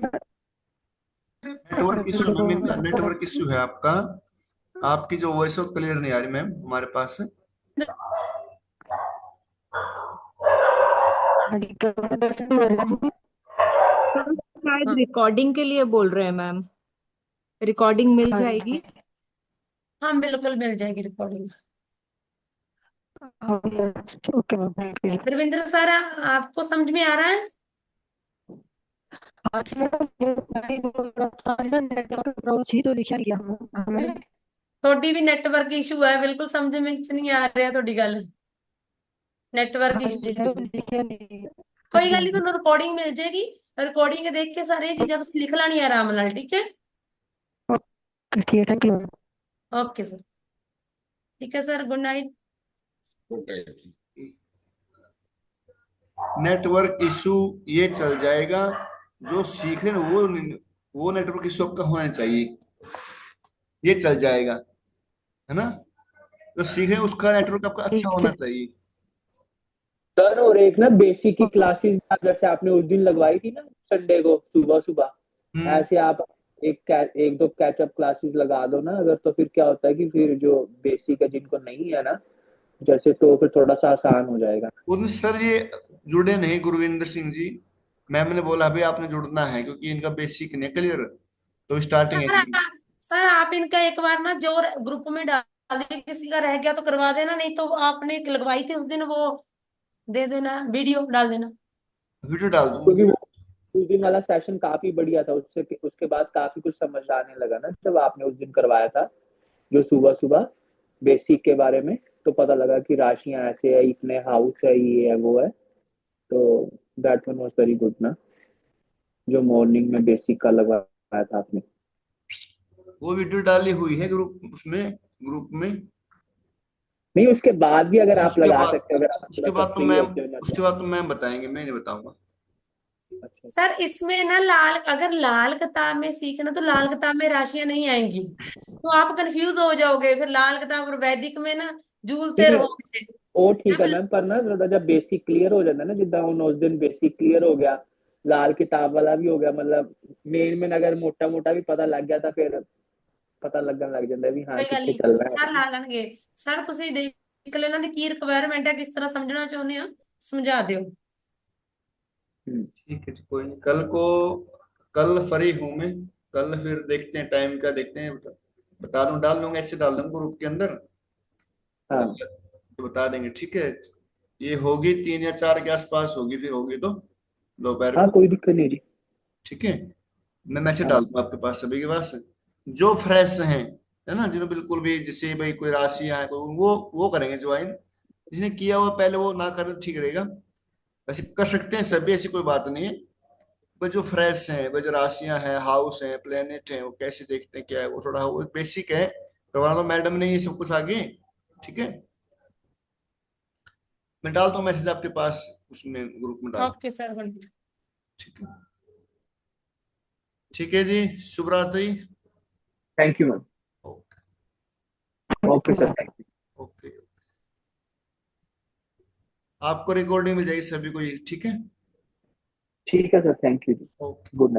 नेटवर्क इश्यू मैम, इनका नेटवर्क इश्यू है आपका। आपकी जो वॉइस है क्लियर नहीं आ रही मैम हमारे पास। हाँ जी, करुणा दर्शन बोल रहे हैं। शायद हाँ रिकॉर्डिंग के लिए बोल रहे हैं मैम। रिकॉर्डिंग मिल हाँ जाएगी। जी, हाँ, बिल्कुल मिल जाएगी रिकॉर्डिंग। हाँ जी, okay ma'am, thank you. Devendra sir, आपको समझ में आ रहा है? हाँ जी मैडम, ये मैं बोल रहा था ना, नेटवर्क प्रॉब्लम थी तो लिखा गया हमें। थोड़ी भी नेटवर्क इशू है, बिल्कुल समझ में नहीं आ रहा है थोड़ी गल। नेटवर्क हाँ जी इशू। मैडम, लिखा नहीं। हाँ कोई जी, गल हाँ नहीं, जी, तुम रिकॉर्डिंग मिल जाएगी। रिकॉर्डिंग देख के सारी चीजें तुम लिख लानी है आराम नाल, ठीक है? ठीक है, thank you ma'am. Okay sir. ठीक है sir, good night. Network issue ये चल जाएगा, जो सीख रहे हैं वो नेटवर्क इशू आपका होना चाहिए, ये चल जाएगा, है ना। जो सीख रहे हैं उसका नेटवर्क आपका अच्छा ठीक होना है। चाहिए। सर और एक ना बेसिक की क्लासेस जैसे आपने उस दिन लगवाई थी ना संडे को सुबह सुबह, हम्म। ऐसे आप एक दो कैचअप क्लासेस लगा दो ना अगर, तो फिर क्या होता है कि फिर जो बेसिक है जिनको नहीं है ना जैसे, तो फिर थोड़ा सा आसान हो जाएगा। उन सर ये जुड़े नहीं गुरविंदर सिंह जी, मैम ने बोला अभी आपने जुड़ना है क्योंकि इनका बेसिक नहीं क्लियर, तो स्टार्टिंग है सर इनकी। सर, आप इनका एक बार ना जो ग्रुप में डाल दिए, किसी का रह गया तो करवा देना, नहीं तो आपने एक लगवाई थी उस दिन, वो दे देना, वीडियो डाल देना। वीडियो डाल दूं। क्योंकि वो उस दिन वाला सेशन काफी बढ़िया था, उससे उसके बाद काफी कुछ समझ आने लगा ना जब आपने उस दिन करवाया था जो सुबह सुबह बेसिक के बारे में, तो पता लगा कि राशियां ऐसे है, इतने हाउस है, ये है वो है। तो that one was very good ना, जो मॉर्निंग में बेसिक का लगवाया था आपने। वो वीडियो डाली हुई है ग्रुप में। नहीं, उसके बाद भी अगर अच्छा, आप लगा सकते हो, अगर आप थोड़ा उसके सा बाद तो फ्री मैम होते हो ना तो। उसके बाद तो मैम बताएंगे, मैं नहीं बताऊंगा। सर इसमें ना अगर लाल किताब में सीखना तो लाल किताब में राशियां नहीं आएंगी, तो आप कंफ्यूज हो जाओगे, फिर लाल किताब और वैदिक में ना नहीं झूलते नहीं, रहोगे। वो ठीक है अब मैम, पर ना थोड़ा जब बेसिक क्लियर हो जाता है ना, जिद्दां ਹੁਣ उस दिन बेसिक क्लियर हो गया, लाल किताब वाला भी हो गया, मतलब मेन अगर मोटा मोटा भी पता लग गया था फिर पता लगन लग जाता है भी हाँ कोई गल कितने नहीं, चलना सर है। ला लेंगे। सर ਤੁਸੀਂ ਦੇਖ ਲੈਣਾ ਦੀ ਕੀ ਰਿਕੁਆਇਰਮੈਂਟ ਹੈ, ਕਿਸ ਤਰ੍ਹਾਂ ਸਮਝਣਾ ਚਾਹੁੰਦੇ ਆ, ਸਮਝਾ ਦਿਓ। ठीक है जी, कोई नहीं, कल फ्री हूँ मैं। कल फिर देखते हैं टाइम का, देखते हैं, बता दूं, डाल दूंगा, ऐसे डाल दूंगा ग्रुप के अंदर। कल हाँ तो बता देंगे, ठीक है। ये होगी 3 या 4 के आसपास होगी, फिर होगी तो दोपहर हाँ, को। कोई दिक्कत नहीं जी। ठीक है, मैं मैसेज हाँ डाल दूंगा आपके पास, सभी के पास। जो फ्रेश हैं, है ना, जिन्होंने बिल्कुल भी, जैसे भाई कोई राशियां है कोई, वो करेंगे ज्वाइन। जिसने किया हुआ पहले वो ना करें तो ठीक रहेगा। वैसे कर सकते हैं सभी, ऐसी कोई बात नहीं है। पर जो फ्रेश हैं, वो जो राशियां हैं, हाउस हैं, प्लेनेट हैं, वो कैसे देखते हैं क्या है, वो थोड़ा वो बेसिक है, करवाना तो मैडम ने ये सब कुछ आगे। ठीक है, मैं डालता हूँ मैसेज आपके पास, उसमें ग्रुप में डाल। ओके सर, ठीक है, ठीक है जी, शुभ रात्रि। Thank you ma'am. Okay. Okay sir, thank you. Okay, आपको रिकॉर्डिंग मिल जाएगी सभी को ये, ठीक है। ठीक है सर, थैंक यू जी। ओके। Good night.